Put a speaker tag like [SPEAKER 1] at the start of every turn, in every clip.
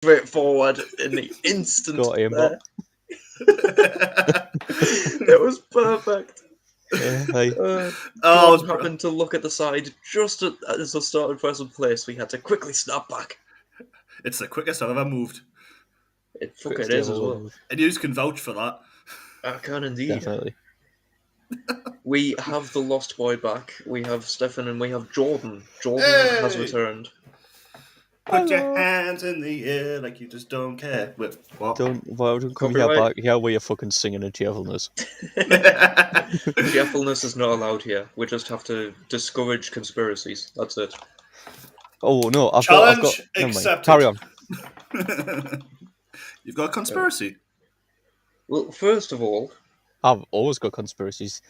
[SPEAKER 1] straightforward in the instant.
[SPEAKER 2] Got aimbot.
[SPEAKER 1] It was perfect. Jordan happened to look at the side just as I started pressing place. We had to quickly snap back.
[SPEAKER 3] It's the quickest I've ever moved.
[SPEAKER 1] It fucking is as well.
[SPEAKER 3] And you can vouch for that.
[SPEAKER 1] I can indeed.
[SPEAKER 2] Definitely.
[SPEAKER 1] We have the lost boy back. We have Stefan and we have Jordan. Jordan has returned.
[SPEAKER 3] Put your hands in the air like you just don't care. Wait, what?
[SPEAKER 2] Don't come here back here where you're fucking singing a cheerfulness.
[SPEAKER 1] Cheerfulness is not allowed here. We just have to discourage conspiracies. That's it.
[SPEAKER 2] Oh no, I've
[SPEAKER 3] Challenge
[SPEAKER 2] got
[SPEAKER 3] accepted.
[SPEAKER 2] Carry on.
[SPEAKER 3] You've got a conspiracy.
[SPEAKER 1] Well, first of all,
[SPEAKER 2] I've always got conspiracies.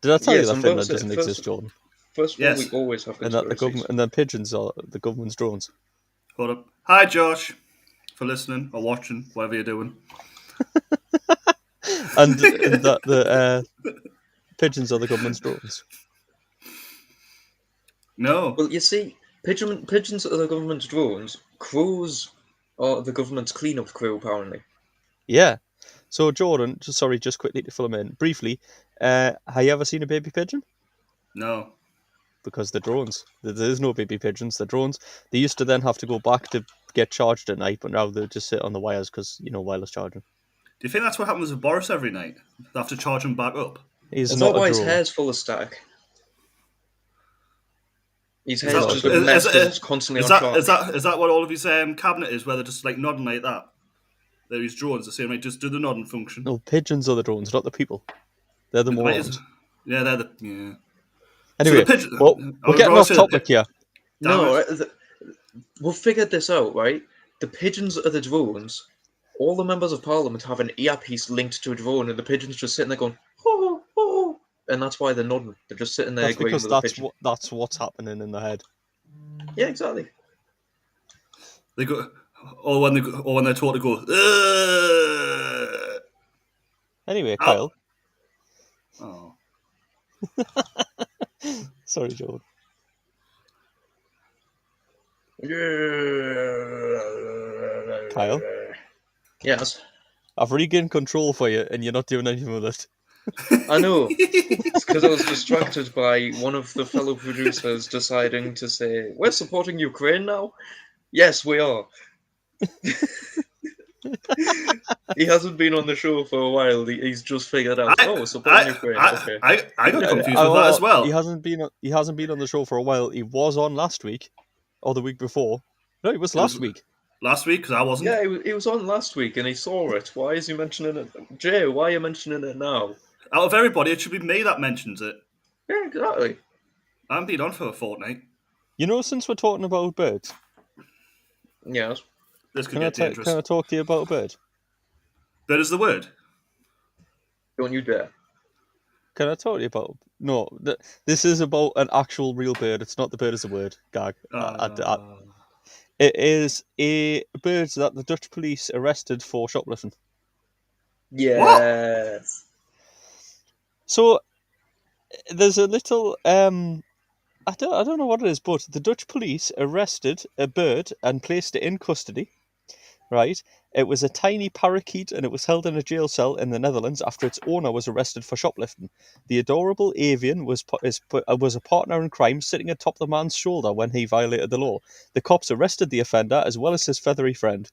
[SPEAKER 2] Did I tell you that Finland doesn't exist, Jordan?
[SPEAKER 1] First of all, we always have conspiracies.
[SPEAKER 2] And then pigeons are the government's drones.
[SPEAKER 3] Hold up. Hi, Josh, for listening or watching, whatever you're doing.
[SPEAKER 2] and that the pigeons are the government's drones.
[SPEAKER 3] No.
[SPEAKER 1] Well, you see, pigeons are the government's drones. Crows are the government's cleanup crew, apparently.
[SPEAKER 2] Yeah. So, Jordan, just quickly to fill him in, briefly, have you ever seen a baby pigeon?
[SPEAKER 3] No.
[SPEAKER 2] Because they're drones. There's no baby pigeons, they're drones. They used to then have to go back to get charged at night, but now they just sit on the wires because, wireless charging.
[SPEAKER 3] Do you think that's what happens with Boris every night? They have to charge him back up?
[SPEAKER 1] Is that why his hair's full of static? His hair's just a mess because it's constantly on charge.
[SPEAKER 3] Is that what all of his cabinet is, where they're just like nodding like that? They're his drones, the same, like just do the nodding function.
[SPEAKER 2] No, pigeons are the drones, not the people. They're the morons.
[SPEAKER 3] Yeah, they're the... Yeah.
[SPEAKER 2] Anyway,
[SPEAKER 3] so
[SPEAKER 2] we're getting off topic here.
[SPEAKER 1] No, we've figured this out, right? The pigeons are the drones. All the members of parliament have an earpiece linked to a drone, and the pigeon's just sitting there going, oh, oh, and that's why they're nodding. They're just sitting there agreeing with the pigeon.
[SPEAKER 2] That's what's happening in the head.
[SPEAKER 1] Yeah, exactly.
[SPEAKER 3] They go, or when they're taught to go.
[SPEAKER 2] Anyway, Kyle.
[SPEAKER 3] Oh.
[SPEAKER 2] Sorry, Jordan. Kyle?
[SPEAKER 1] Yes?
[SPEAKER 2] I've regained control for you, and you're not doing anything with it.
[SPEAKER 1] I know. It's because I was distracted by one of the fellow producers deciding to say, we're supporting Ukraine now? Yes, we are. He hasn't been on the show for a while. He's just figured out, we're supporting Ukraine. Okay.
[SPEAKER 3] I got confused with that as well.
[SPEAKER 2] He hasn't been on the show for a while. He was on last week, or the week before. No, it was last week.
[SPEAKER 3] Last week, because I wasn't.
[SPEAKER 1] Yeah, he was on last week, and he saw it. Why is he mentioning it? Jay, why are you mentioning it now?
[SPEAKER 3] Out of everybody, it should be me that mentions it.
[SPEAKER 1] Yeah, exactly.
[SPEAKER 3] I haven't been on for a fortnight.
[SPEAKER 2] Since we're talking about birds...
[SPEAKER 1] Yes.
[SPEAKER 3] This could get dangerous.
[SPEAKER 2] Can I talk to you about a bird?
[SPEAKER 3] Bird is the word?
[SPEAKER 1] Don't you dare.
[SPEAKER 2] Can I talk to you about... No, this is about an actual real bird. It's not the bird is a word, gag. It is a bird that the Dutch police arrested for shoplifting.
[SPEAKER 1] Yes.
[SPEAKER 3] What?
[SPEAKER 2] So, there's a little... I don't know what it is, but the Dutch police arrested a bird and placed it in custody, right? It was a tiny parakeet, and it was held in a jail cell in the Netherlands after its owner was arrested for shoplifting. The adorable avian was a partner in crime, sitting atop the man's shoulder when he violated the law. The cops arrested the offender as well as his feathery friend.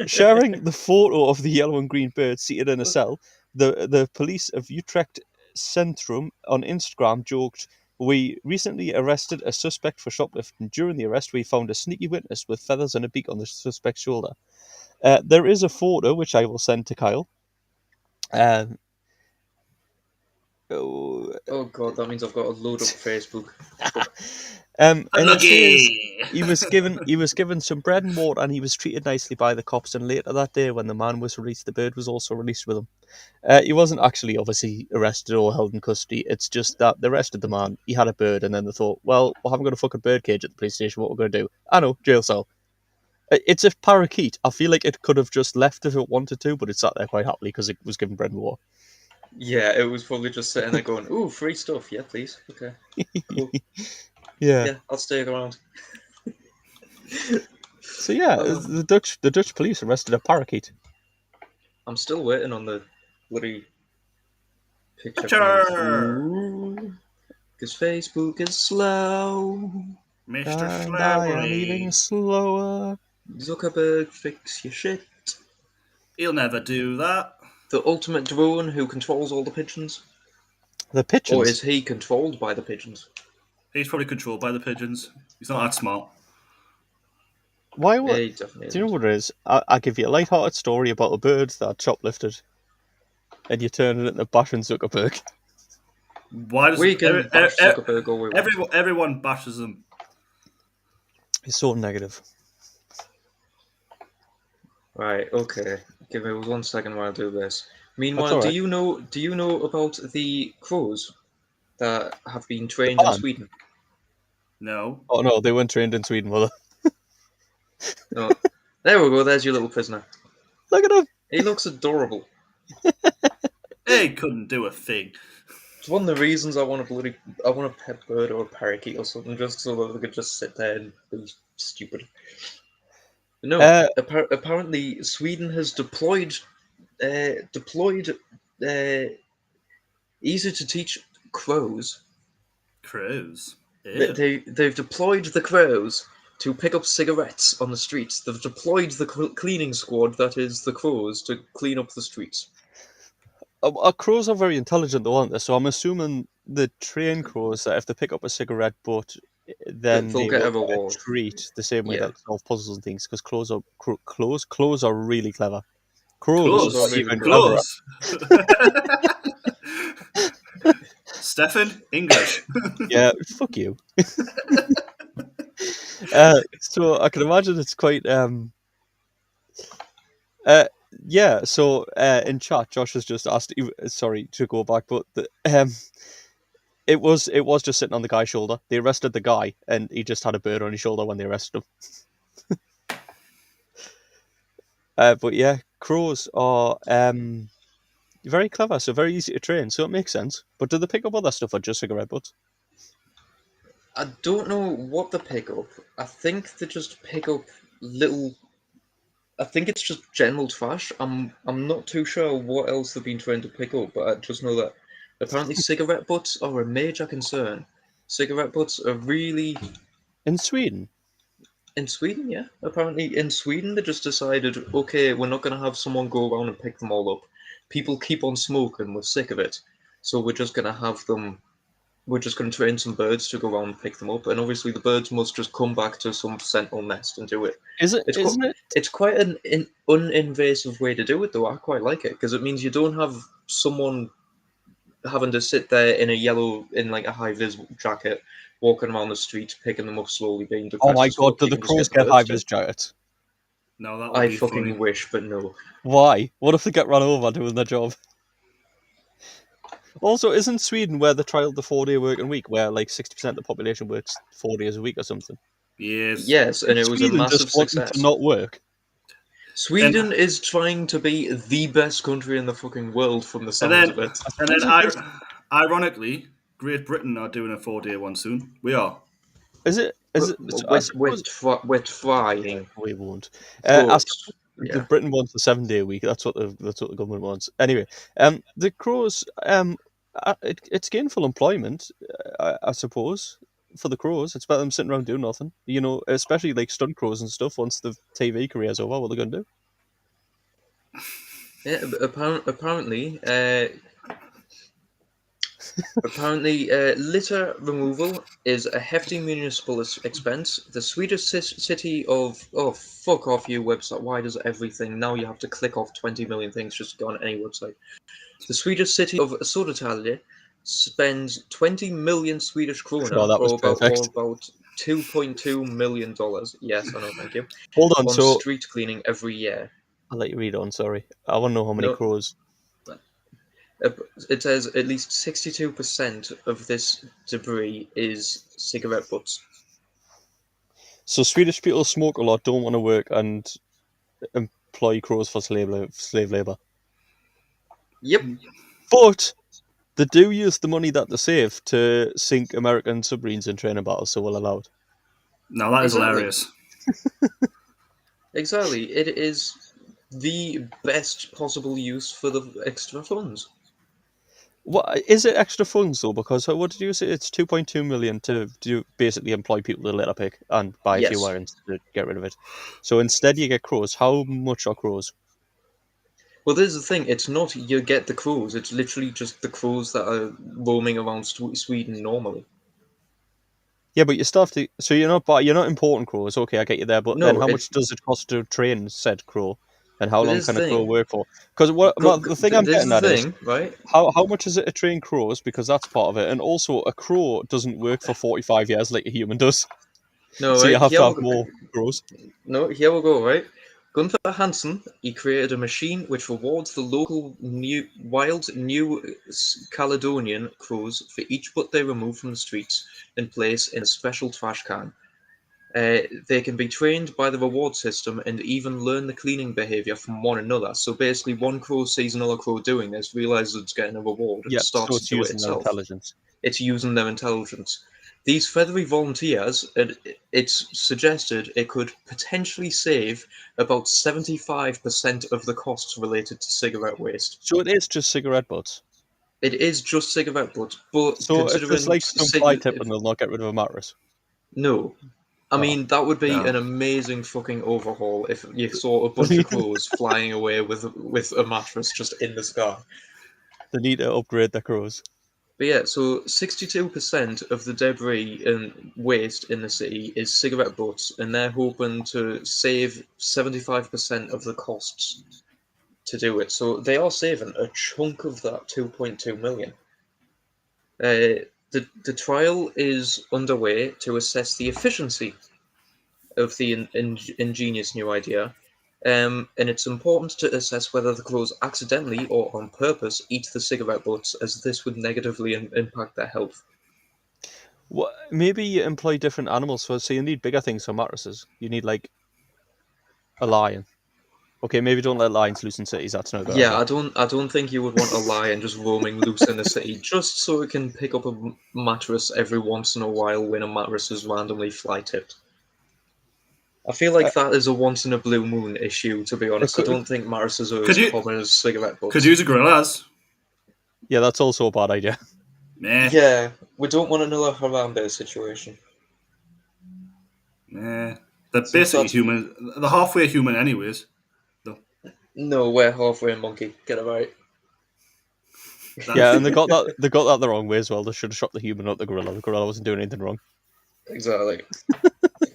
[SPEAKER 2] Sharing the photo of the yellow and green bird seated in a cell, the police of Utrecht Centrum on Instagram joked, "We recently arrested a suspect for shoplifting. During the arrest, we found a sneaky witness with feathers and a beak on the suspect's shoulder." There is a photo which I will send to Kyle.
[SPEAKER 1] Oh god, that means I've got to load up Facebook.
[SPEAKER 2] And it says he was given some bread and water, and he was treated nicely by the cops. And later that day, when the man was released, the bird was also released with him. He wasn't actually obviously arrested or held in custody. It's just that they arrested the man. He had a bird, and then they thought, well, we haven't got a fucking bird cage at the police station. What we're going to do? I know, jail cell. It's a parakeet. I feel like it could have just left if it wanted to, but it sat there quite happily because it was given bread and water.
[SPEAKER 1] Yeah, it was probably just sitting there going, ooh, free stuff. Yeah, please. Okay. Cool.
[SPEAKER 2] Yeah,
[SPEAKER 1] I'll stay around.
[SPEAKER 2] So yeah, the Dutch police arrested a parakeet.
[SPEAKER 1] I'm still waiting on the bloody picture
[SPEAKER 3] Picture!
[SPEAKER 1] coming because Facebook is slow.
[SPEAKER 3] Mr.
[SPEAKER 2] And I am
[SPEAKER 3] Slowly.
[SPEAKER 2] even slower.
[SPEAKER 1] Zuckerberg, fix your shit.
[SPEAKER 3] He'll never do that.
[SPEAKER 1] The ultimate drone who controls all the pigeons?
[SPEAKER 2] The
[SPEAKER 1] Or
[SPEAKER 2] pigeons.
[SPEAKER 1] is he controlled by the pigeons?
[SPEAKER 3] He's probably controlled by the pigeons. He's not that smart.
[SPEAKER 2] Why
[SPEAKER 1] Yeah,
[SPEAKER 2] would?
[SPEAKER 1] he definitely
[SPEAKER 2] Do you know
[SPEAKER 1] isn't.
[SPEAKER 2] what it is? I'll give you a light-hearted story about a bird that shoplifted, and you turn it into bashing Zuckerberg.
[SPEAKER 3] Why does
[SPEAKER 1] We can bash Zuckerberg all we want.
[SPEAKER 3] everyone bashes him?
[SPEAKER 2] It's so negative.
[SPEAKER 1] Right, okay. Give me 1 second while I do this.
[SPEAKER 2] That's
[SPEAKER 1] Meanwhile,
[SPEAKER 2] all
[SPEAKER 1] do
[SPEAKER 2] right.
[SPEAKER 1] you know about the crows that have been
[SPEAKER 2] The
[SPEAKER 1] trained in
[SPEAKER 2] ban?
[SPEAKER 1] Sweden?
[SPEAKER 3] No.
[SPEAKER 2] Oh no, they weren't trained in Sweden, were they?
[SPEAKER 1] No. There we go, there's your little prisoner.
[SPEAKER 2] Look at him.
[SPEAKER 1] He looks adorable.
[SPEAKER 3] He couldn't do a thing.
[SPEAKER 1] It's one of the reasons I want a pet bird or a parakeet or something, just so that they could just sit there and be stupid. No,
[SPEAKER 2] Uh,
[SPEAKER 1] apparently Sweden has deployed easy to teach crows.
[SPEAKER 3] Crows.
[SPEAKER 1] They've deployed the crows to pick up cigarettes on the streets. They've deployed the cleaning squad that is the crows to clean up the streets.
[SPEAKER 2] Crows are very intelligent, though, aren't they? So I'm assuming the train crows that if they pick up a cigarette butt, then
[SPEAKER 1] They'll
[SPEAKER 2] they
[SPEAKER 1] get
[SPEAKER 2] will
[SPEAKER 1] a
[SPEAKER 2] get a
[SPEAKER 1] reward.
[SPEAKER 2] treat the same way
[SPEAKER 1] Yeah.
[SPEAKER 2] that solve puzzles and things. Because crows are really clever.
[SPEAKER 1] Crows
[SPEAKER 2] Crows
[SPEAKER 1] are
[SPEAKER 2] are
[SPEAKER 1] really
[SPEAKER 2] even
[SPEAKER 1] clever.
[SPEAKER 2] cleverer.
[SPEAKER 3] Close. Stefan, English.
[SPEAKER 2] Yeah, fuck you. So I can imagine it's quite yeah. So in chat, Josh has just asked. Sorry to go back, but it was just sitting on the guy's shoulder. They arrested the guy, and he just had a bird on his shoulder when they arrested him. But yeah, crows are very clever, so very easy to train. So it makes sense. But do they pick up other stuff or just cigarette butts?
[SPEAKER 1] I don't know what they pick up. I think they just pick up little. I think it's just general trash. I'm not too sure what else they've been trying to pick up, but I just know that apparently cigarette butts are a major concern. Cigarette butts are really
[SPEAKER 2] In Sweden?
[SPEAKER 1] in Sweden, yeah. Apparently in Sweden they just decided, okay, we're not gonna have someone go around and pick them all up. People keep on smoking, we're sick of it. So we're just gonna have them we're just going to train some birds to go around and pick them up, and obviously the birds must just come back to some sentinel nest and do it.
[SPEAKER 2] Isn't it?
[SPEAKER 1] It's quite an uninvasive way to do it, though. I quite like it because it means you don't have someone having to sit there in like a high vis jacket, walking around the street, picking them up slowly, being
[SPEAKER 2] Oh
[SPEAKER 1] depressed
[SPEAKER 2] my
[SPEAKER 1] as
[SPEAKER 2] god,
[SPEAKER 1] fuck.
[SPEAKER 2] do
[SPEAKER 1] You
[SPEAKER 2] the
[SPEAKER 1] can just
[SPEAKER 2] crows
[SPEAKER 1] get the
[SPEAKER 2] get high
[SPEAKER 1] birds to.
[SPEAKER 2] vis jackets?
[SPEAKER 3] No, that would
[SPEAKER 1] I
[SPEAKER 3] be
[SPEAKER 1] fucking
[SPEAKER 3] funny.
[SPEAKER 1] wish, but no.
[SPEAKER 2] Why? What if they get run over doing their job? Also, isn't Sweden where they trialled the 4-day working week, where like 60% of the population works 4 days a week or something?
[SPEAKER 3] Yes.
[SPEAKER 1] Yes, and it was a
[SPEAKER 2] Sweden
[SPEAKER 1] massive
[SPEAKER 2] just wanting
[SPEAKER 1] success.
[SPEAKER 2] to not work.
[SPEAKER 1] Sweden is trying to be the best country in the fucking world from the
[SPEAKER 3] And
[SPEAKER 1] sounds
[SPEAKER 3] then,
[SPEAKER 1] of it.
[SPEAKER 3] and then, ironically, Great Britain are doing a 4-day one soon. We are.
[SPEAKER 2] Is it? Is it? I suppose
[SPEAKER 1] We're trying,
[SPEAKER 2] we won't. I
[SPEAKER 1] but
[SPEAKER 2] suppose the
[SPEAKER 1] yeah.
[SPEAKER 2] Britain wants a 7-day week. That's what the government wants. Anyway, the crows. It's gainful employment, I suppose. For the crows, it's better than sitting around doing nothing. You know, especially like stunt crows and stuff. Once the TV career's over, what are they going to do?
[SPEAKER 1] Yeah, apparently, litter removal is a hefty municipal expense. The Swedish city of fuck off you website. Why does everything now you have to click off 20 million things just to go on any website? The Swedish city of Södertälje spends 20 million Swedish krona,
[SPEAKER 2] Sure, that was
[SPEAKER 1] or
[SPEAKER 2] perfect.
[SPEAKER 1] about $2.2 million. Yes, I know, thank you.
[SPEAKER 2] Hold on,
[SPEAKER 1] On
[SPEAKER 2] so
[SPEAKER 1] street cleaning every year.
[SPEAKER 2] I'll let you read on. Sorry, I want to know how many
[SPEAKER 1] No,
[SPEAKER 2] crows.
[SPEAKER 1] it says at least 62% of this debris is cigarette butts.
[SPEAKER 2] So Swedish people smoke a lot, don't want to work, and employ crows for slave labor.
[SPEAKER 1] Yep.
[SPEAKER 2] But they do use the money that they save to sink American submarines in training battles, so we'll allow it.
[SPEAKER 3] No, that is
[SPEAKER 1] Exactly.
[SPEAKER 3] hilarious.
[SPEAKER 1] Exactly. It is the best possible use for the extra funds.
[SPEAKER 2] What is it? Extra funds though? Because what did you say? It's 2.2 million to basically employ people to litter pick and buy a few
[SPEAKER 1] Yes.
[SPEAKER 2] irons to get rid of it. So instead, you get crows. How much are crows?
[SPEAKER 1] Well, this is the thing. It's not you get the crows. It's literally just the crows that are roaming around Sweden normally.
[SPEAKER 2] Yeah, but you still have to. So you're not importing crows. Okay, I get you there. But then,
[SPEAKER 1] No,
[SPEAKER 2] how
[SPEAKER 1] it.
[SPEAKER 2] much does it cost to train said crow? And how
[SPEAKER 1] But
[SPEAKER 2] long
[SPEAKER 1] this is
[SPEAKER 2] can
[SPEAKER 1] the
[SPEAKER 2] a crow
[SPEAKER 1] thing.
[SPEAKER 2] work for? Because the thing I'm
[SPEAKER 1] This is
[SPEAKER 2] getting
[SPEAKER 1] the
[SPEAKER 2] at is
[SPEAKER 1] thing, right?
[SPEAKER 2] how much is it to train crows? Because that's part of it. And also, a crow doesn't work for 45 years like a human does.
[SPEAKER 1] No,
[SPEAKER 2] So you
[SPEAKER 1] right?
[SPEAKER 2] have to have more crows.
[SPEAKER 1] No, here we go, right? Gunther Hansen, he created a machine which rewards the local wild New Caledonian crows for each butt they remove from the streets and place in a special trash can. They can be trained by the reward system and even learn the cleaning behavior from one another. So basically, one crow sees another crow doing this, realizes it's getting a reward, and
[SPEAKER 2] Yeah, so
[SPEAKER 1] starts to
[SPEAKER 2] it's
[SPEAKER 1] do it
[SPEAKER 2] using their
[SPEAKER 1] itself.
[SPEAKER 2] intelligence.
[SPEAKER 1] It's using their intelligence. These feathery volunteers, it's suggested it could potentially save about 75% of the costs related to cigarette waste.
[SPEAKER 2] So it is just cigarette butts.
[SPEAKER 1] It is just cigarette butts, but
[SPEAKER 2] So if there's
[SPEAKER 1] considering
[SPEAKER 2] like some fly tip and they'll not get rid of a mattress.
[SPEAKER 1] no, I
[SPEAKER 2] Oh.
[SPEAKER 1] mean that would be
[SPEAKER 3] No.
[SPEAKER 1] an amazing fucking overhaul if you saw a bunch of crows flying away with a mattress just in the sky.
[SPEAKER 2] They need to upgrade their crows.
[SPEAKER 1] But yeah, so 62% of the debris and waste in the city is cigarette butts, and they're hoping to save 75% of the costs to do it. So they are saving a chunk of that 2.2 million. The trial is underway to assess the efficiency of the ingenious new idea, and it's important to assess whether the crows accidentally or on purpose eat the cigarette butts, as this would negatively impact their health.
[SPEAKER 2] What? Maybe you employ different animals. So you need bigger things for mattresses. You need like a lion. Okay, maybe don't let lions loose in cities. That's no good
[SPEAKER 1] Yeah,
[SPEAKER 2] idea.
[SPEAKER 1] I don't think you would want a lion just roaming loose in the city just so it can pick up a mattress every once in a while when a mattress is randomly fly tipped. I feel
[SPEAKER 2] Uh,
[SPEAKER 1] like that is a once in a blue moon issue, to be
[SPEAKER 2] it
[SPEAKER 1] honest. I
[SPEAKER 2] could,
[SPEAKER 1] don't think mattresses are
[SPEAKER 3] Could
[SPEAKER 1] as
[SPEAKER 3] you
[SPEAKER 1] common as cigarette
[SPEAKER 3] could
[SPEAKER 1] butts.
[SPEAKER 3] use a gorillas?
[SPEAKER 2] yeah, that's also a bad idea.
[SPEAKER 3] Meh.
[SPEAKER 1] Yeah, we don't want another Harambe situation.
[SPEAKER 3] Meh. They're
[SPEAKER 1] Since
[SPEAKER 3] basically
[SPEAKER 1] that's
[SPEAKER 3] human. They're halfway human, anyways. Though.
[SPEAKER 1] no, we're halfway monkey. Get it right.
[SPEAKER 2] Yeah, and
[SPEAKER 3] That,
[SPEAKER 2] they got that the wrong way as well. They should have shot the human, not the gorilla. The gorilla wasn't doing anything wrong.
[SPEAKER 1] Exactly.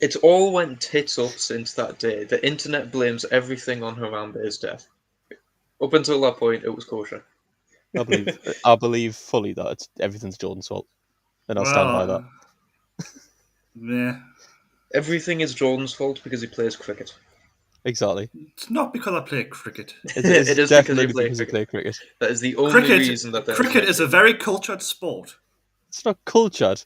[SPEAKER 1] It's all went tits up since that day. The internet blames everything on Harambe's death. Up until that point, it was kosher.
[SPEAKER 2] I believe fully that everything's Jordan's fault, and I'll stand by that.
[SPEAKER 3] well, meh.
[SPEAKER 1] Everything is Jordan's fault because he plays cricket.
[SPEAKER 2] Exactly.
[SPEAKER 3] It's not because I play cricket.
[SPEAKER 2] It's
[SPEAKER 1] It is because he
[SPEAKER 2] definitely
[SPEAKER 1] plays
[SPEAKER 2] because you
[SPEAKER 1] cricket.
[SPEAKER 2] play cricket.
[SPEAKER 1] That is the only
[SPEAKER 3] Cricket,
[SPEAKER 1] reason that there's
[SPEAKER 3] cricket
[SPEAKER 1] an
[SPEAKER 3] is a
[SPEAKER 1] issue.
[SPEAKER 3] very cultured sport.
[SPEAKER 2] It's not cultured.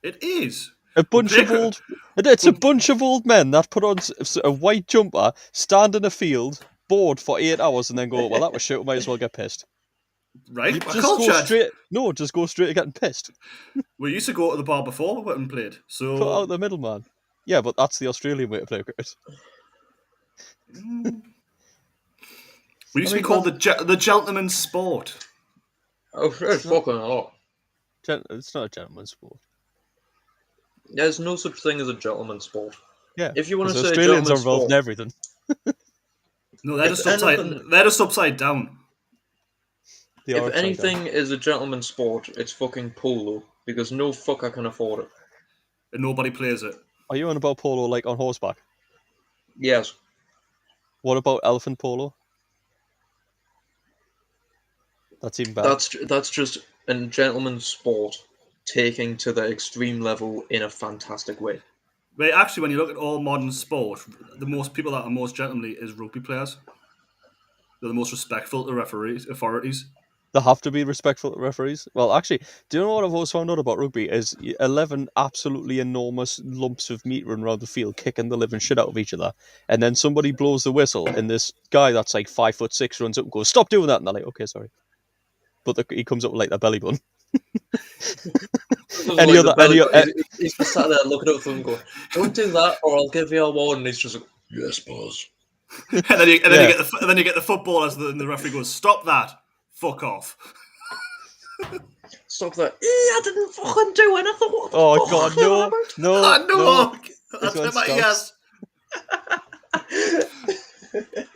[SPEAKER 3] It is.
[SPEAKER 2] A
[SPEAKER 3] We
[SPEAKER 2] bunch
[SPEAKER 3] play
[SPEAKER 2] of
[SPEAKER 3] cri-
[SPEAKER 2] old. It's a
[SPEAKER 3] we-
[SPEAKER 2] bunch of old men that put on a white jumper, stand in a field, bored for 8 hours, and then go, "Well, that was shit. We might as well get pissed." You
[SPEAKER 3] right? We're
[SPEAKER 2] just go
[SPEAKER 3] cultured.
[SPEAKER 2] straight. No, just go straight to getting pissed.
[SPEAKER 3] We used to go to the bar before we went and played.
[SPEAKER 2] Cut out
[SPEAKER 3] So
[SPEAKER 2] the middleman. Yeah, but that's the Australian way to play cricket.
[SPEAKER 3] mm, we
[SPEAKER 2] I
[SPEAKER 3] used to be
[SPEAKER 2] mean,
[SPEAKER 3] called the gentleman's sport.
[SPEAKER 1] Oh, it's
[SPEAKER 2] it's not.
[SPEAKER 1] fucking a lot.
[SPEAKER 2] It's not a gentleman's sport.
[SPEAKER 1] There's no such thing as a gentleman's sport.
[SPEAKER 2] Yeah,
[SPEAKER 1] If you want
[SPEAKER 2] because
[SPEAKER 1] to say a
[SPEAKER 2] Australians are
[SPEAKER 1] gentleman's
[SPEAKER 2] involved
[SPEAKER 1] sport,
[SPEAKER 2] in everything.
[SPEAKER 3] No, they're
[SPEAKER 1] if
[SPEAKER 3] just upside.
[SPEAKER 1] anything,
[SPEAKER 3] They're just upside down,
[SPEAKER 2] They
[SPEAKER 1] if
[SPEAKER 2] are upside down.
[SPEAKER 1] anything is a gentleman's sport, it's fucking polo because no fucker can afford it.
[SPEAKER 3] and nobody plays it.
[SPEAKER 2] Are you on about polo like on horseback?
[SPEAKER 1] Yes,
[SPEAKER 2] What about elephant polo? That's even better.
[SPEAKER 1] that's just a gentleman's sport taking to the extreme level in a fantastic way.
[SPEAKER 3] But actually, when you look at all modern sport, the most people that are most gentlemanly is rugby players. They're the most respectful to referees, authorities.
[SPEAKER 2] They have to be respectful to referees. Well, actually, do you know what I've always found out about rugby is 11 absolutely enormous lumps of meat run around the field, kicking the living shit out of each other, and then somebody blows the whistle, and this guy that's like 5'6" runs up and goes, "Stop doing that!" And they're like, "Okay, sorry." But he comes up with like a belly button. Any
[SPEAKER 1] Like the
[SPEAKER 2] other?
[SPEAKER 1] belly, he's just sat there looking up at them going, "Don't do that, or I'll give you a warning." He's just like, Yes, boss.
[SPEAKER 3] and then you
[SPEAKER 2] Yeah.
[SPEAKER 3] get the footballers, and the referee goes, "Stop that! Fuck off!"
[SPEAKER 1] Stop that. I didn't fucking do anything. What the
[SPEAKER 2] Oh
[SPEAKER 1] fuck
[SPEAKER 2] God,
[SPEAKER 1] are you on
[SPEAKER 2] no,
[SPEAKER 1] about?
[SPEAKER 2] no,
[SPEAKER 3] I
[SPEAKER 2] no!
[SPEAKER 3] know.
[SPEAKER 2] This
[SPEAKER 3] That's
[SPEAKER 2] one
[SPEAKER 3] hurt my
[SPEAKER 2] stops.
[SPEAKER 3] ears.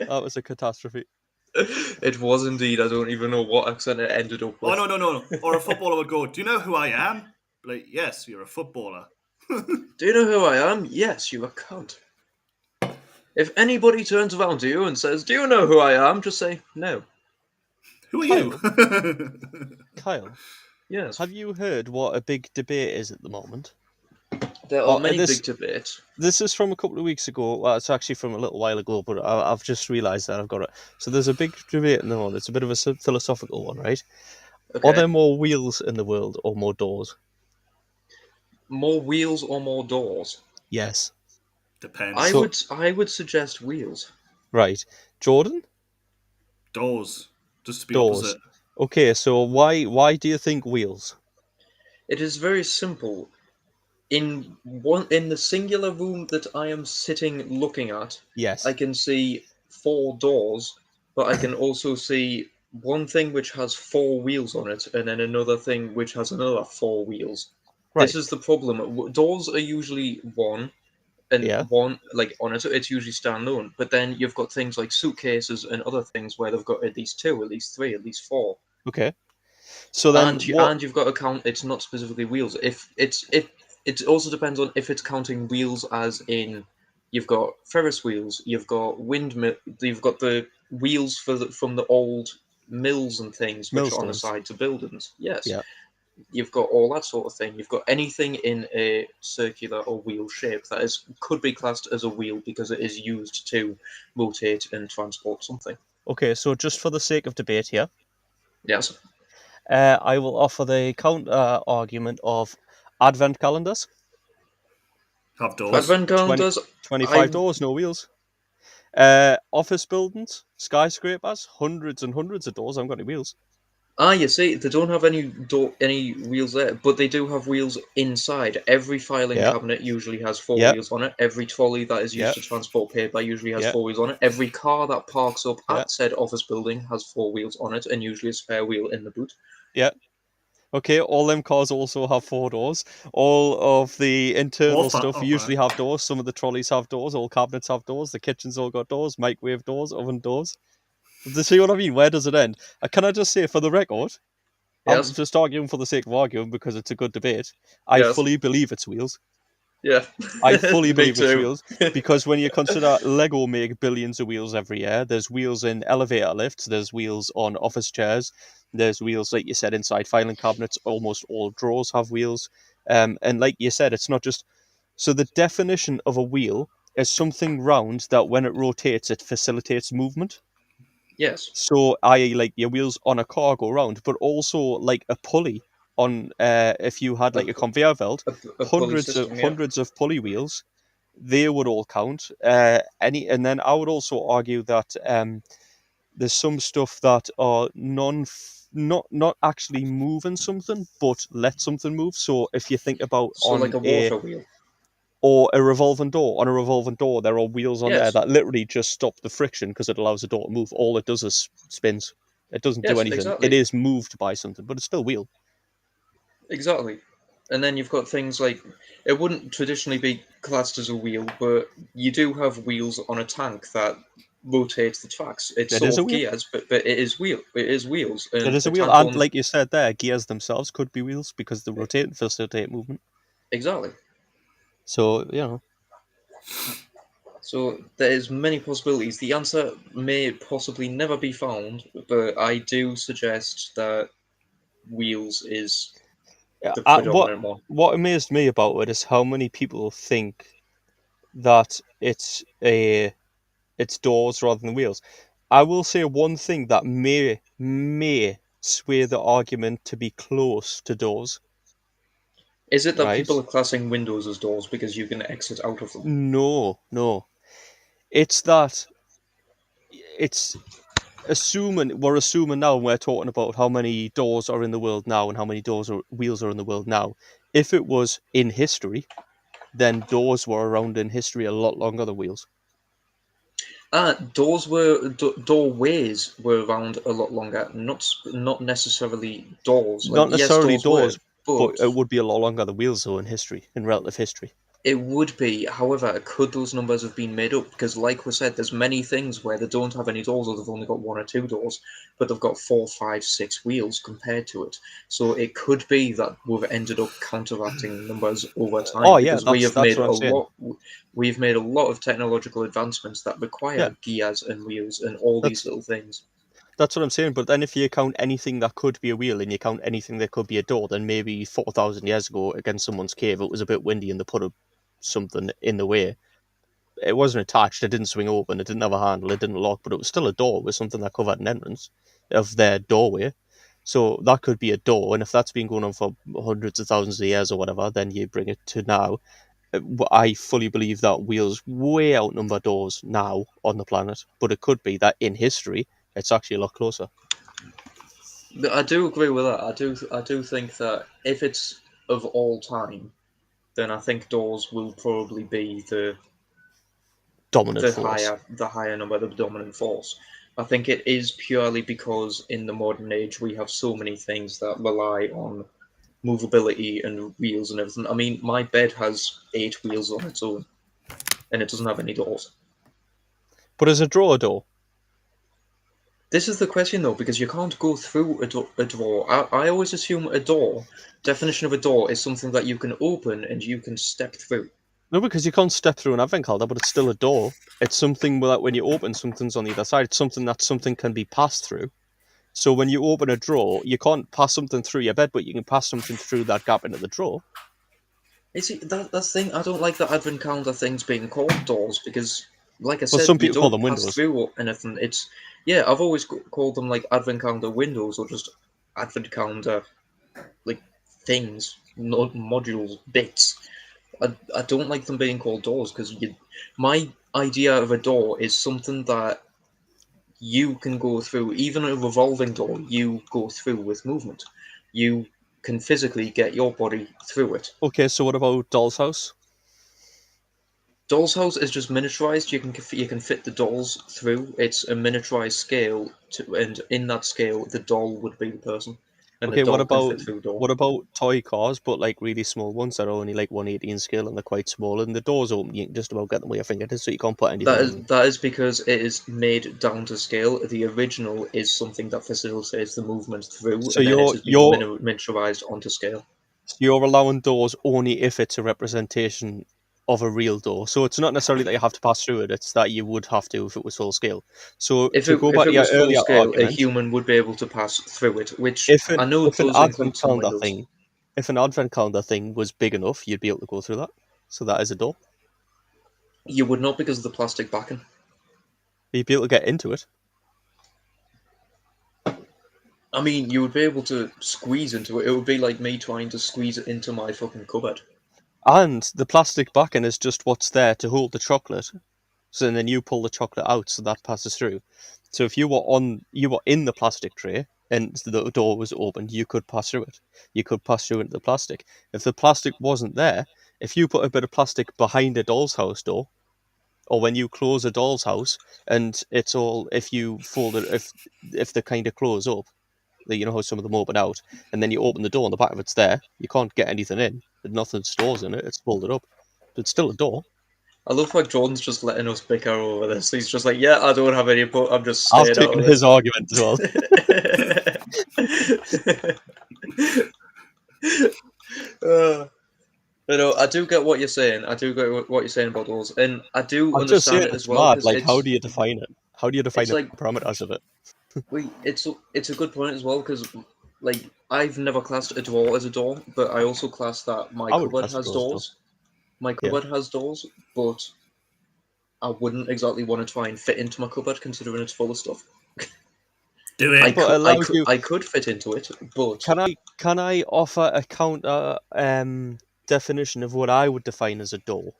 [SPEAKER 2] That was a catastrophe.
[SPEAKER 1] It was indeed. I don't even know what accent it ended up
[SPEAKER 3] Oh
[SPEAKER 1] with.
[SPEAKER 3] no! Or a footballer would go, "Do you know who I am?" Like, yes, you're a footballer.
[SPEAKER 1] Do you know who I am? Yes, you a cunt. If anybody turns around to you and says, "Do you know who I am?" just say, "No."
[SPEAKER 3] Who are
[SPEAKER 2] Kyle,
[SPEAKER 3] you?
[SPEAKER 2] Kyle,
[SPEAKER 1] Yes.
[SPEAKER 2] have you heard what a big debate is at the moment?
[SPEAKER 1] There are
[SPEAKER 2] Well,
[SPEAKER 1] many big debates.
[SPEAKER 2] this is from a couple of weeks ago. Well, it's actually from a little while ago, but I've just realised that I've got it. So there's a big debate in the world. It's a bit of a philosophical one, right? Are
[SPEAKER 1] Okay.
[SPEAKER 2] there more wheels in the world or more doors?
[SPEAKER 1] More wheels or more doors?
[SPEAKER 2] Yes.
[SPEAKER 3] Depends.
[SPEAKER 1] I would suggest wheels.
[SPEAKER 2] Right. Jordan?
[SPEAKER 3] Doors. Just to be
[SPEAKER 2] Doors.
[SPEAKER 3] opposite.
[SPEAKER 2] Okay, so why do you think wheels?
[SPEAKER 1] It is very simple. In the singular room that I am sitting looking at, I
[SPEAKER 2] Yes.
[SPEAKER 1] can see four doors, but I can also see one thing which has four wheels on it, and then another thing which has another four wheels. This
[SPEAKER 2] Right.
[SPEAKER 1] is the problem. Doors are usually one, and
[SPEAKER 2] Yeah.
[SPEAKER 1] one like on it, it's usually standalone. But then you've got things like suitcases and other things where they've got at least two, at least three, at least four.
[SPEAKER 2] Okay. So then
[SPEAKER 1] And
[SPEAKER 2] what?
[SPEAKER 1] you've got to count. It's not specifically wheels. If it also depends on if it's counting wheels as in you've got Ferris wheels, you've got windmill, you've got the wheels from the old mills and things which are on the
[SPEAKER 2] Millstones.
[SPEAKER 1] sides of buildings. Yes,
[SPEAKER 2] Yeah.
[SPEAKER 1] you've got all that sort of thing. You've got anything in a circular or wheel shape that is could be classed as a wheel because it is used to rotate and transport something.
[SPEAKER 2] Okay, so just for the sake of debate here,
[SPEAKER 1] Yes.
[SPEAKER 2] I will offer the counter argument of advent calendars.
[SPEAKER 3] Have doors.
[SPEAKER 1] Advent
[SPEAKER 2] 20,
[SPEAKER 1] calendars.
[SPEAKER 2] 25
[SPEAKER 1] I
[SPEAKER 2] doors, no wheels. Office buildings, skyscrapers, hundreds and hundreds of doors. I haven't got any wheels.
[SPEAKER 1] You see, they don't have any wheels there, but they do have wheels inside. Every filing
[SPEAKER 2] Yeah,
[SPEAKER 1] cabinet usually has four
[SPEAKER 2] yeah,
[SPEAKER 1] wheels on it. Every trolley that is used
[SPEAKER 2] yeah,
[SPEAKER 1] to transport paper usually has
[SPEAKER 2] yeah,
[SPEAKER 1] four wheels on it. Every car that parks up
[SPEAKER 2] yeah,
[SPEAKER 1] at said office building has four wheels on it, and usually a spare wheel in the boot.
[SPEAKER 2] yeah. Okay, all them cars also have four doors. All of the
[SPEAKER 3] All
[SPEAKER 2] internal
[SPEAKER 3] fat.
[SPEAKER 2] stuff
[SPEAKER 3] Okay.
[SPEAKER 2] usually have doors. Some of the trolleys have doors. All cabinets have doors. The kitchen's all got doors. Microwave doors, oven doors. Do you see what I mean? Where does it end? Can I just say, for the record, I'm
[SPEAKER 1] Yes,
[SPEAKER 2] just arguing for the sake of arguing because it's a good debate. I
[SPEAKER 1] yes,
[SPEAKER 2] fully believe it's wheels.
[SPEAKER 1] yeah.
[SPEAKER 2] I fully
[SPEAKER 1] Me
[SPEAKER 2] believe it's
[SPEAKER 1] too.
[SPEAKER 2] wheels because when you consider Lego make billions of wheels every year, there's wheels in elevator lifts, there's wheels on office chairs, there's wheels, like you said, inside filing cabinets. Almost all drawers have wheels. And like you said, it's not just. So the definition of a wheel is something round that when it rotates, it facilitates movement.
[SPEAKER 1] Yes,
[SPEAKER 2] So, i.e., like your wheels on a car go round, but also like a pulley on, if you had
[SPEAKER 1] a,
[SPEAKER 2] like a conveyor belt,
[SPEAKER 1] a, a pulley system. Yeah.
[SPEAKER 2] hundreds of pulley wheels, they would all count. And then I would also argue that there's some stuff that are not actually moving something, but let something move. So if you think about
[SPEAKER 1] So like a water wheel.
[SPEAKER 2] a revolving door. On a revolving door, there are wheels on there
[SPEAKER 1] Yes,
[SPEAKER 2] that literally just stop the friction because it allows the door to move. All it does is spins. It doesn't do
[SPEAKER 1] yes,
[SPEAKER 2] anything. It
[SPEAKER 1] exactly.
[SPEAKER 2] is moved by something, but it's still a wheel.
[SPEAKER 1] Exactly. And then you've got things like it wouldn't traditionally be classed as a wheel, but you do have wheels on a tank that rotates the tracks. It's
[SPEAKER 2] It is
[SPEAKER 1] sort
[SPEAKER 2] a
[SPEAKER 1] of
[SPEAKER 2] wheel.
[SPEAKER 1] gears, but it is wheel. It is wheels,
[SPEAKER 2] It
[SPEAKER 1] and
[SPEAKER 2] is a
[SPEAKER 1] a
[SPEAKER 2] wheel,
[SPEAKER 1] tank
[SPEAKER 2] and
[SPEAKER 1] on
[SPEAKER 2] like you said there, gears themselves could be wheels because they rotate and facilitate movement.
[SPEAKER 1] exactly.
[SPEAKER 2] So you know,
[SPEAKER 1] So there's many possibilities. The answer may possibly never be found, but I do suggest that wheels is
[SPEAKER 2] yeah,
[SPEAKER 1] the
[SPEAKER 2] what
[SPEAKER 1] predominant one.
[SPEAKER 2] amazed me about it is how many people think that it's doors rather than wheels. I will say one thing that may sway the argument to be close to doors,
[SPEAKER 1] Is it that people
[SPEAKER 2] right?
[SPEAKER 1] are classing windows as doors because you can exit out of them?
[SPEAKER 2] No, no. It's that it's assuming we're assuming now when we're talking about how many doors are in the world now and how many doors or wheels are in the world now. If it was in history, then doors were around in history a lot longer than wheels.
[SPEAKER 1] Doorways were around a lot longer. Not necessarily doors. Like
[SPEAKER 2] Not
[SPEAKER 1] yes,
[SPEAKER 2] necessarily
[SPEAKER 1] doors were,
[SPEAKER 2] doors, but
[SPEAKER 1] but
[SPEAKER 2] it would be a lot longer the wheels though in history, in relative history.
[SPEAKER 1] it would be. However, could those numbers have been made up? Because, like we said, there's many things where they don't have any doors, or they've only got one or two doors, but they've got 4, 5, 6 wheels compared to it. So it could be that we've ended up counteracting numbers over time
[SPEAKER 2] Oh yeah,
[SPEAKER 1] because we have
[SPEAKER 2] that's
[SPEAKER 1] made
[SPEAKER 2] what
[SPEAKER 1] a
[SPEAKER 2] I'm saying.
[SPEAKER 1] lot. We've made a lot of technological advancements that
[SPEAKER 2] Yeah,
[SPEAKER 1] require gears and wheels and all these
[SPEAKER 2] that's
[SPEAKER 1] little things.
[SPEAKER 2] that's what I'm saying. But then if you count anything that could be a wheel and you count anything that could be a door, then maybe 4,000 years ago against someone's cave, it was a bit windy and they put something in the way. It wasn't attached. It didn't swing open. It didn't have a handle. It didn't lock. But it was still a door with something that covered an entrance of their doorway. So that could be a door. And if that's been going on for hundreds of thousands of years or whatever, then you bring it to now. I fully believe that wheels way outnumber doors now on the planet. But it could be that in history, it's actually a lot closer.
[SPEAKER 1] But I do agree with that. I do think that if it's of all time, then I think doors will probably be
[SPEAKER 2] Dominant
[SPEAKER 1] the
[SPEAKER 2] force.
[SPEAKER 1] higher number, the dominant force. I think it is purely because in the modern age we have so many things that rely on movability and wheels and everything. I mean, my bed has 8 wheels on its own, and it doesn't have any doors.
[SPEAKER 2] But as a drawer door,
[SPEAKER 1] This is the question though, because you can't go through a door. I always assume a door, definition of a door, is something that you can open and you can step through.
[SPEAKER 2] no, because you can't step through an advent calendar, but it's still a door. It's something that when you open, something's on the other side. It's something that something can be passed through. So when you open a drawer, you can't pass something through your bed, but you can pass something through that gap into the drawer.
[SPEAKER 1] You see, that's the thing. I don't like the advent calendar things being called doors because, like I
[SPEAKER 2] Well,
[SPEAKER 1] said,
[SPEAKER 2] some
[SPEAKER 1] you
[SPEAKER 2] people call
[SPEAKER 1] don't
[SPEAKER 2] them
[SPEAKER 1] pass
[SPEAKER 2] windows.
[SPEAKER 1] through or anything. It's yeah, I've always called them like advent calendar windows or just advent calendar like things, not modules, bits. I don't like them being called doors because my idea of a door is something that you can go through. Even a revolving door, you go through with movement. You can physically get your body through it.
[SPEAKER 2] Okay, so what about Doll's House?
[SPEAKER 1] Doll's house is just miniaturized. You can fit the dolls through. It's a miniaturized scale, and in that scale, the doll would be the person, and the
[SPEAKER 2] Okay,
[SPEAKER 1] doll can fit through the door.
[SPEAKER 2] what about toy cars, but like really small ones that are only like 1/18 scale and they're quite small, and the doors open, you can just about get them with your fingertips, so you can't put anything
[SPEAKER 1] That
[SPEAKER 2] in
[SPEAKER 1] is
[SPEAKER 2] them.
[SPEAKER 1] that is because it is made down to scale. The original is something that facilitates the movement through,
[SPEAKER 2] So
[SPEAKER 1] and then it
[SPEAKER 2] you're
[SPEAKER 1] has been
[SPEAKER 2] you're
[SPEAKER 1] miniaturized onto scale.
[SPEAKER 2] you're allowing doors only if it's a representation of a real door. So it's not necessarily that you have to pass through it; it's that you would have to if it was full scale. So
[SPEAKER 1] If
[SPEAKER 2] to
[SPEAKER 1] it
[SPEAKER 2] go
[SPEAKER 1] if
[SPEAKER 2] back to
[SPEAKER 1] it
[SPEAKER 2] your
[SPEAKER 1] was full
[SPEAKER 2] earlier
[SPEAKER 1] scale, a
[SPEAKER 2] argument,
[SPEAKER 1] human would be able to pass through it, which I know
[SPEAKER 2] if an
[SPEAKER 1] does
[SPEAKER 2] advent
[SPEAKER 1] include some
[SPEAKER 2] calendar
[SPEAKER 1] windows.
[SPEAKER 2] thing, if an advent calendar thing was big enough, you'd be able to go through that. So that is a door.
[SPEAKER 1] You would not because of the plastic backing.
[SPEAKER 2] You'd be able to get into it.
[SPEAKER 1] I mean, you would be able to squeeze into it. It would be like me trying to squeeze it into my fucking cupboard.
[SPEAKER 2] And the plastic backing is just what's there to hold the chocolate. So then you pull the chocolate out so that passes through. So if you were in the plastic tray and the door was opened, you could pass through it. You could pass through into the plastic. If the plastic wasn't there, if you put a bit of plastic behind a doll's house door, or when you close a doll's house and it's all if you fold it if they kind of close up, you know how some of them open out, and then you open the door and the back of it's there, you can't get anything in. There's nothing stores in it. It's folded up. But it's still a door.
[SPEAKER 1] I love how Jordan's just letting us bicker over this. He's just like, yeah, I don't have any input. I'm just
[SPEAKER 2] I've
[SPEAKER 1] staying out
[SPEAKER 2] taken
[SPEAKER 1] of
[SPEAKER 2] his
[SPEAKER 1] this.
[SPEAKER 2] argument as well.
[SPEAKER 1] uh, I do get what you're saying. I do get what you're saying about those, and I do
[SPEAKER 2] I'm just
[SPEAKER 1] understand
[SPEAKER 2] saying
[SPEAKER 1] it as
[SPEAKER 2] it's
[SPEAKER 1] well
[SPEAKER 2] mad.
[SPEAKER 1] because
[SPEAKER 2] Like, how do you define it? How do you define
[SPEAKER 1] it's
[SPEAKER 2] the
[SPEAKER 1] like
[SPEAKER 2] parameters of it?
[SPEAKER 1] it's a good point as well because like I've never classed a drawer as a door, but I also class that my
[SPEAKER 2] I would
[SPEAKER 1] cupboard
[SPEAKER 2] class it
[SPEAKER 1] has
[SPEAKER 2] as a door.
[SPEAKER 1] doors. My
[SPEAKER 2] Yeah.
[SPEAKER 1] cupboard has doors, but I wouldn't exactly want to try and fit into my cupboard considering it's full of stuff.
[SPEAKER 3] Do
[SPEAKER 1] I
[SPEAKER 3] it.
[SPEAKER 2] But it
[SPEAKER 1] could, I
[SPEAKER 2] allows
[SPEAKER 1] could,
[SPEAKER 2] you.
[SPEAKER 1] I could fit into it, but
[SPEAKER 2] Can I offer a counter definition of what I would define as a door?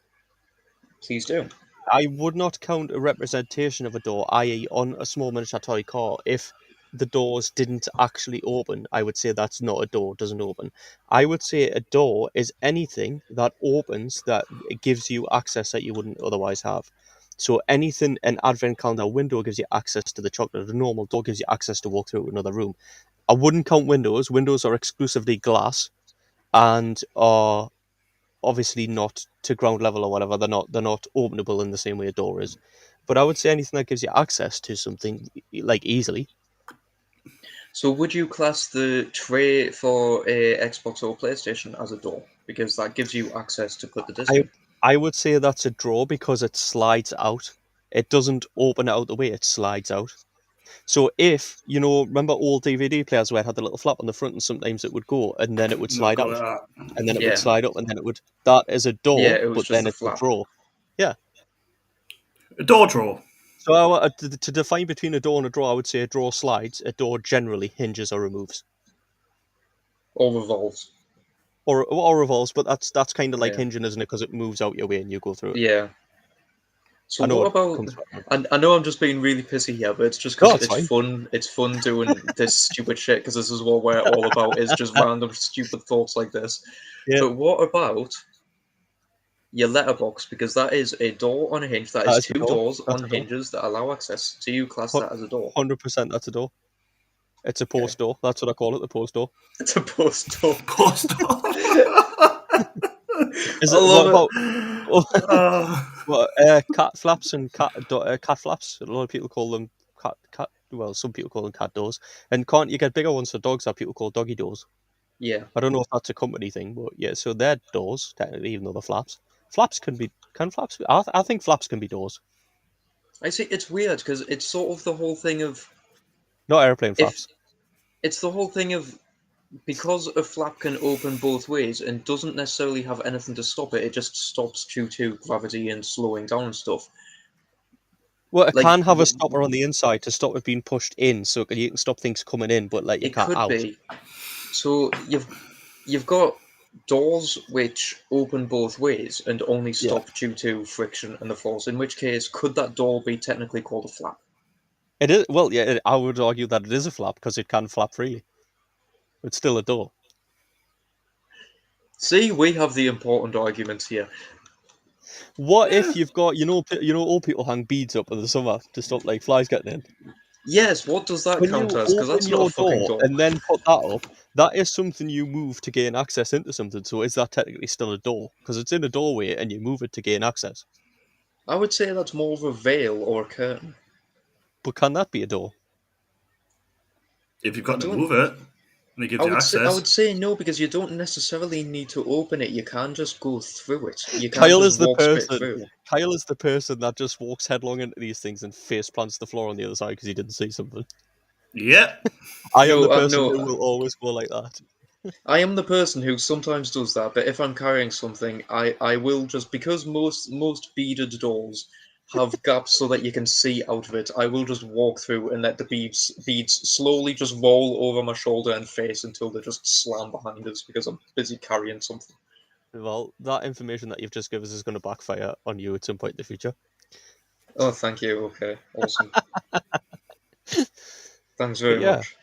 [SPEAKER 1] please do.
[SPEAKER 2] I would not count a representation of a door, i.e., on a small miniature toy car, if the doors didn't actually open. I would say that's not a door, doesn't open. I would say a door is anything that opens that gives you access that you wouldn't otherwise have. So anything, an advent calendar window gives you access to the chocolate. A normal door gives you access to walk through another room. I wouldn't count windows. Windows are exclusively glass and are obviously not to ground level or whatever. They're not openable in the same way a door is. But I would say anything that gives you access to something like easily.
[SPEAKER 1] So would you class the tray for a Xbox or PlayStation as a door? Because that gives you access to put the disc
[SPEAKER 2] I
[SPEAKER 1] in.
[SPEAKER 2] I would say that's a draw because it slides out. It doesn't open out the way, it slides out. So if, remember old DVD players where it had the little flap on the front and sometimes it would go and then it would
[SPEAKER 3] No,
[SPEAKER 2] slide
[SPEAKER 3] go
[SPEAKER 2] out
[SPEAKER 3] like that.
[SPEAKER 2] and then it would
[SPEAKER 1] Yeah.
[SPEAKER 2] slide up and then it would, that is a
[SPEAKER 1] Yeah,
[SPEAKER 2] door,
[SPEAKER 1] it was
[SPEAKER 2] but
[SPEAKER 1] just
[SPEAKER 2] then
[SPEAKER 1] a
[SPEAKER 2] it's a
[SPEAKER 1] flap.
[SPEAKER 2] draw. Yeah.
[SPEAKER 3] A door draw.
[SPEAKER 2] So to define between a door and a draw, I would say a draw slides, a door generally hinges or removes.
[SPEAKER 1] Or revolves.
[SPEAKER 2] Or revolves, but that's kind of like
[SPEAKER 1] Yeah.
[SPEAKER 2] hinging, isn't it? Because it moves out your way and you go through it.
[SPEAKER 1] Yeah. So
[SPEAKER 2] I know
[SPEAKER 1] what
[SPEAKER 2] it
[SPEAKER 1] about?
[SPEAKER 2] comes back.
[SPEAKER 1] I know I'm just being really pissy here, but it's just
[SPEAKER 2] No,
[SPEAKER 1] because
[SPEAKER 2] it's
[SPEAKER 1] it's
[SPEAKER 2] fine.
[SPEAKER 1] fun. It's fun doing this stupid shit because this is what we're all about. Is just random stupid thoughts like this.
[SPEAKER 2] Yeah,
[SPEAKER 1] But what about your letterbox? Because that is a door on a hinge. That
[SPEAKER 2] that
[SPEAKER 1] is
[SPEAKER 2] is a
[SPEAKER 1] two
[SPEAKER 2] door.
[SPEAKER 1] doors
[SPEAKER 2] That's
[SPEAKER 1] on
[SPEAKER 2] a door.
[SPEAKER 1] hinges that allow access. Do you class that as a door?
[SPEAKER 2] 100% that's a door. It's a
[SPEAKER 1] Okay.
[SPEAKER 2] post door. That's what I call it, the post door.
[SPEAKER 1] It's a post door.
[SPEAKER 3] Post door.
[SPEAKER 2] Is
[SPEAKER 1] I
[SPEAKER 2] it what
[SPEAKER 1] love
[SPEAKER 2] about cat flaps and cat flaps? A lot of people call them cat. Well, some people call them cat doors. And can't you get bigger ones for dogs that people call doggy doors?
[SPEAKER 1] Yeah.
[SPEAKER 2] I don't know if that's a company thing, but yeah. So they're doors technically, even though they're flaps. Flaps can flaps. I think flaps can be doors,
[SPEAKER 1] I see. It's weird because it's sort of the whole thing of
[SPEAKER 2] not airplane
[SPEAKER 1] if
[SPEAKER 2] flaps.
[SPEAKER 1] it's the whole thing of because a flap can open both ways and doesn't necessarily have anything to stop it. It just stops due to gravity and slowing down and stuff.
[SPEAKER 2] Well, it
[SPEAKER 1] Like
[SPEAKER 2] can have a stopper on the inside to stop it being pushed in, so you can stop things coming in, but let your
[SPEAKER 1] it
[SPEAKER 2] cat
[SPEAKER 1] could
[SPEAKER 2] out.
[SPEAKER 1] be. So you've got doors which open both ways and only
[SPEAKER 2] Yeah.
[SPEAKER 1] stop due to friction and the force. In which case, could that door be technically called a flap?
[SPEAKER 2] It is. Well, yeah. I would argue that it is a flap because it can flap freely. It's still a door.
[SPEAKER 1] See, we have the important arguments here.
[SPEAKER 2] What if you've got old people hang beads up in the summer to stop like flies getting in?
[SPEAKER 1] Yes, what does that
[SPEAKER 2] When
[SPEAKER 1] count
[SPEAKER 2] you
[SPEAKER 1] as? Because
[SPEAKER 2] open
[SPEAKER 1] that's not a
[SPEAKER 2] your
[SPEAKER 1] fucking
[SPEAKER 2] door
[SPEAKER 1] door.
[SPEAKER 2] and then put that up, that is something you move to gain access into something. So is that technically still a door? Because it's in a doorway and you move it to gain access.
[SPEAKER 1] I would say that's more of a veil or a curtain.
[SPEAKER 2] But can that be a door?
[SPEAKER 3] If you've
[SPEAKER 1] I
[SPEAKER 3] got to
[SPEAKER 1] don't.
[SPEAKER 3] move it, and it gives you
[SPEAKER 1] I
[SPEAKER 3] access.
[SPEAKER 1] would say no because you don't necessarily need to open it. You can just go through it. You can
[SPEAKER 2] Kyle is
[SPEAKER 1] just
[SPEAKER 2] the
[SPEAKER 1] walk straight
[SPEAKER 2] person.
[SPEAKER 1] through.
[SPEAKER 2] Kyle is the person that just walks headlong into these things and face plants the floor on the other side because he didn't see something.
[SPEAKER 3] Yep.
[SPEAKER 2] I am the
[SPEAKER 1] No,
[SPEAKER 2] person who
[SPEAKER 1] no.
[SPEAKER 2] will always go like that.
[SPEAKER 1] I am the person who sometimes does that, but if I'm carrying something, I will just because most beaded doors have gaps so that you can see out of it. I will just walk through and let the beads slowly just roll over my shoulder and face until they just slam behind us because I'm busy carrying something.
[SPEAKER 2] Well, that information that you've just given us is going to backfire on you at some point in the future.
[SPEAKER 1] Oh, thank you. Okay, awesome. Thanks
[SPEAKER 2] But
[SPEAKER 1] very
[SPEAKER 2] yeah,
[SPEAKER 1] much.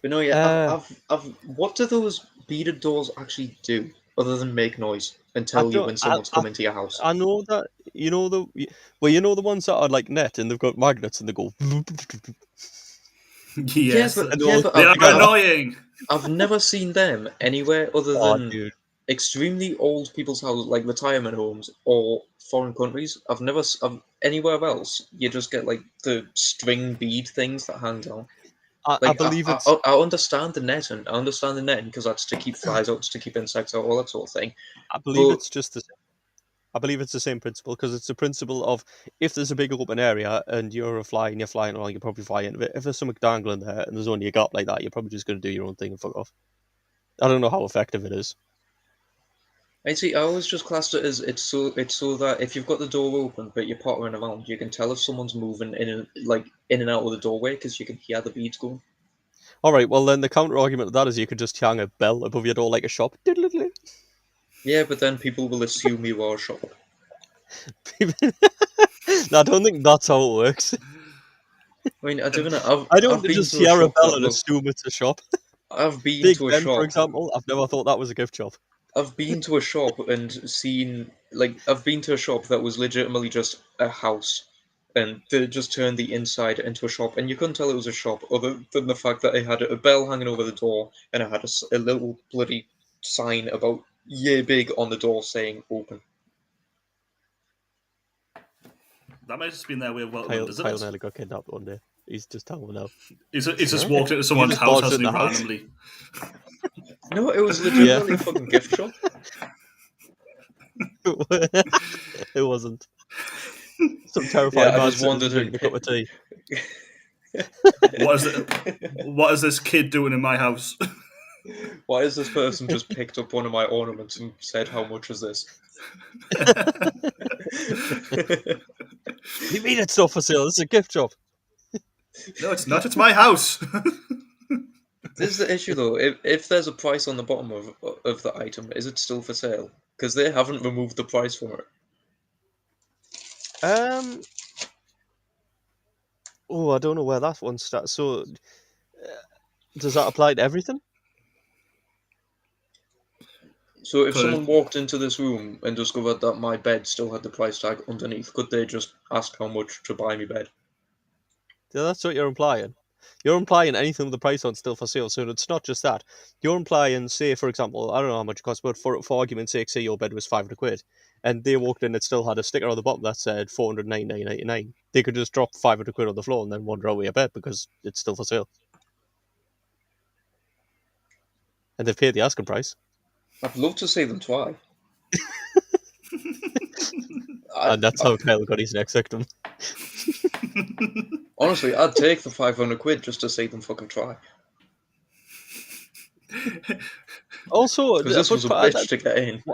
[SPEAKER 1] But no, yeah,
[SPEAKER 2] uh,
[SPEAKER 1] what do those beaded doors actually do other than make noise and
[SPEAKER 2] I
[SPEAKER 1] tell you
[SPEAKER 2] don't.
[SPEAKER 1] when someone's come into your house?
[SPEAKER 2] I know that the ones that are like net and they've got magnets and they go.
[SPEAKER 3] Yes.
[SPEAKER 2] And
[SPEAKER 1] Yeah,
[SPEAKER 2] all
[SPEAKER 1] but
[SPEAKER 3] They are
[SPEAKER 2] together.
[SPEAKER 3] annoying.
[SPEAKER 1] I've never seen them anywhere other
[SPEAKER 2] Oh,
[SPEAKER 1] than
[SPEAKER 2] dude.
[SPEAKER 1] extremely old people's houses, like retirement homes or foreign countries. I've anywhere else. You just get like the string bead things that hang down.
[SPEAKER 2] I
[SPEAKER 1] Like
[SPEAKER 2] believe it's.
[SPEAKER 1] I understand the netting. I understand the netting because that's to keep flies out, to keep insects out, all that sort of thing.
[SPEAKER 2] I believe
[SPEAKER 1] But
[SPEAKER 2] it's just the. I believe it's the same principle because it's the principle of if there's a big open area and you're a fly and you're flying along, you probably fly into it. If there's something dangling there and there's only a gap like that, you're probably just going to do your own thing and fuck off. I don't know how effective it is.
[SPEAKER 1] I see. I always just classed it as it's so that if you've got the door open but you're pottering around, you can tell if someone's moving in and out of the doorway because you can hear the beads going.
[SPEAKER 2] All right, well then the counter argument to that is you could just hang a bell above your door like a shop.
[SPEAKER 1] Yeah, but then people will assume you are a shop.
[SPEAKER 2] I don't think that's how it works.
[SPEAKER 1] I mean, I don't know.
[SPEAKER 2] I don't
[SPEAKER 1] I've been
[SPEAKER 2] just
[SPEAKER 1] to a
[SPEAKER 2] hear a
[SPEAKER 1] shop
[SPEAKER 2] bell
[SPEAKER 1] that
[SPEAKER 2] and
[SPEAKER 1] looked.
[SPEAKER 2] assume it's a shop.
[SPEAKER 1] I've been
[SPEAKER 2] Big
[SPEAKER 1] to a
[SPEAKER 2] Ben, for
[SPEAKER 1] shop.
[SPEAKER 2] example, I've never thought that was a gift shop.
[SPEAKER 1] I've been to a shop and seen, like, I've been to a shop that was legitimately just a house, and they just turned the inside into a shop, and you couldn't tell it was a shop other than the fact that it had a bell hanging over the door, and it had a little bloody sign about yay big on the door saying open.
[SPEAKER 3] That might have just been their way of welcoming
[SPEAKER 2] Kyle
[SPEAKER 3] visitors.
[SPEAKER 2] nearly got kidnapped one day. He's just telling me now.
[SPEAKER 3] He's just walked into someone's
[SPEAKER 2] just
[SPEAKER 3] house,
[SPEAKER 2] barged
[SPEAKER 3] hasn't
[SPEAKER 2] in
[SPEAKER 3] he,
[SPEAKER 2] the house.
[SPEAKER 3] randomly?
[SPEAKER 1] No, it was legitimately a fucking gift shop.
[SPEAKER 2] It wasn't. Some terrified
[SPEAKER 1] Yeah, I
[SPEAKER 2] man
[SPEAKER 1] just
[SPEAKER 2] sitting
[SPEAKER 1] wanted to
[SPEAKER 2] drinking a cup of tea.
[SPEAKER 3] What is this kid doing in my house?
[SPEAKER 1] Why has this person just picked up one of my ornaments and said, "How much is this?"
[SPEAKER 2] You mean it's not for sale? It's a gift shop.
[SPEAKER 3] No, it's not. It's my house.
[SPEAKER 1] This is the issue, though. If there's a price on the bottom of the item, is it still for sale? Because they haven't removed the price from it.
[SPEAKER 2] Oh, I don't know where that one starts. So, does that apply to everything?
[SPEAKER 1] So if
[SPEAKER 3] Could-
[SPEAKER 1] someone walked into this room and discovered that my bed still had the price tag underneath, could they just ask how much to buy me bed?
[SPEAKER 2] Yeah, that's what you're implying. You're implying anything with the price on still for sale. So it's not just that. You're implying, say, for example, I don't know how much it costs, but for argument's sake, say your bed was £500, and they walked in, it still had a sticker on the bottom that said 499.99. They could just drop £500 on the floor and then wander away your bed because it's still for sale, and they've paid the asking price.
[SPEAKER 1] I'd love to see them try.
[SPEAKER 2] And that's how Kyle got his next victim.
[SPEAKER 1] Honestly, I'd take the £500 just to see them fucking try.
[SPEAKER 2] Also,
[SPEAKER 1] Because this was a bitch to get in.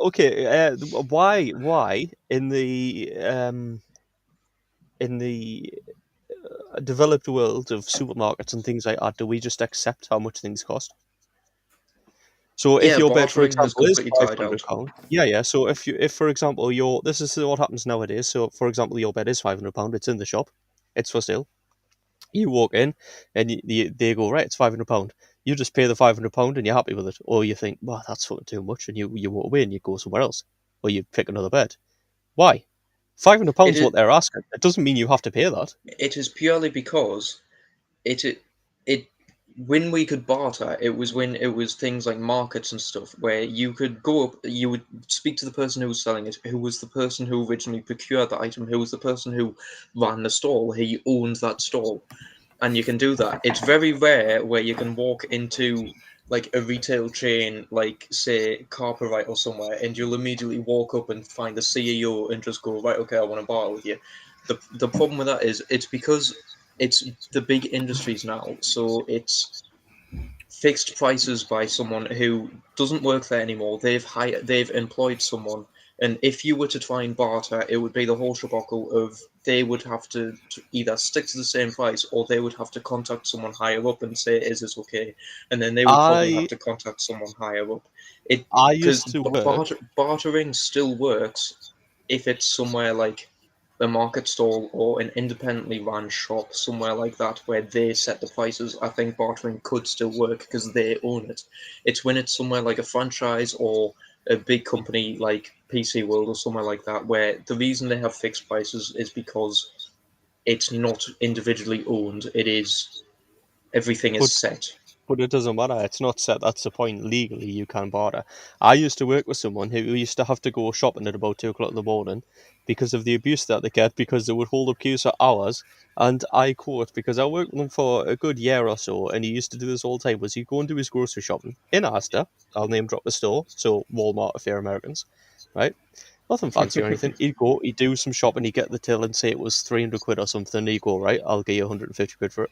[SPEAKER 2] okay, why in the developed world of supermarkets and things like that do we just accept how much things cost? So if
[SPEAKER 1] Yeah,
[SPEAKER 2] your bed, for
[SPEAKER 1] bartering has
[SPEAKER 2] example, is
[SPEAKER 1] completely died
[SPEAKER 2] £500,
[SPEAKER 1] out.
[SPEAKER 2] yeah. So if for example this is what happens nowadays. So for example, your bed is £500, it's in the shop, it's for sale. You walk in, and they go, right, it's £500. You just pay the £500 and you're happy with it, or you think, well, that's fucking too much, and you walk away and you go somewhere else, or you pick another bed. Why? £500 is what they're asking. It doesn't mean you have to pay that.
[SPEAKER 1] It is purely because it when we could barter, it was when it was things like markets and stuff where you could go up, you would speak to the person who was selling it, who was the person who originally procured the item, who was the person who ran the stall, he owned that stall, and you can do that. It's very rare where you can walk into like a retail chain, like say Carperite or somewhere, and you'll immediately walk up and find the CEO and just go, right, okay, I want to barter with you. The problem with that is it's because it's the big industries now, so it's fixed prices by someone who doesn't work there anymore. They've employed someone, and if you were to try and barter, it would be the whole shabockle of they would have to either stick to the same price or they would have to contact someone higher up and say, "Is this okay?" And then they would probably have
[SPEAKER 2] I
[SPEAKER 1] to contact someone higher up. It
[SPEAKER 2] I
[SPEAKER 1] because
[SPEAKER 2] used to work.
[SPEAKER 1] bartering still works if it's somewhere like a market stall or an independently run shop, somewhere like that, where they set the prices. I think bartering could still work because they own it. It's when it's somewhere like a franchise or a big company like PC World or somewhere like that, where the reason they have fixed prices is because it's not individually owned. It is everything is
[SPEAKER 2] But
[SPEAKER 1] set.
[SPEAKER 2] But it doesn't matter. It's not set. That's the point. Legally, you can barter. I used to work with someone who used to have to go shopping at about 2 o'clock in the morning because of the abuse that they get, because they would hold up queues for hours. And I quote, because I worked with him for a good year or so, and he used to do this all the time, was he'd go and do his grocery shopping in Asda. I'll name drop the store, so Walmart if you're Americans, right? Nothing fancy or anything. He'd go, he'd do some shopping, he'd get the till and say it was £300 or something. He'd go, right, I'll give you £150 for it.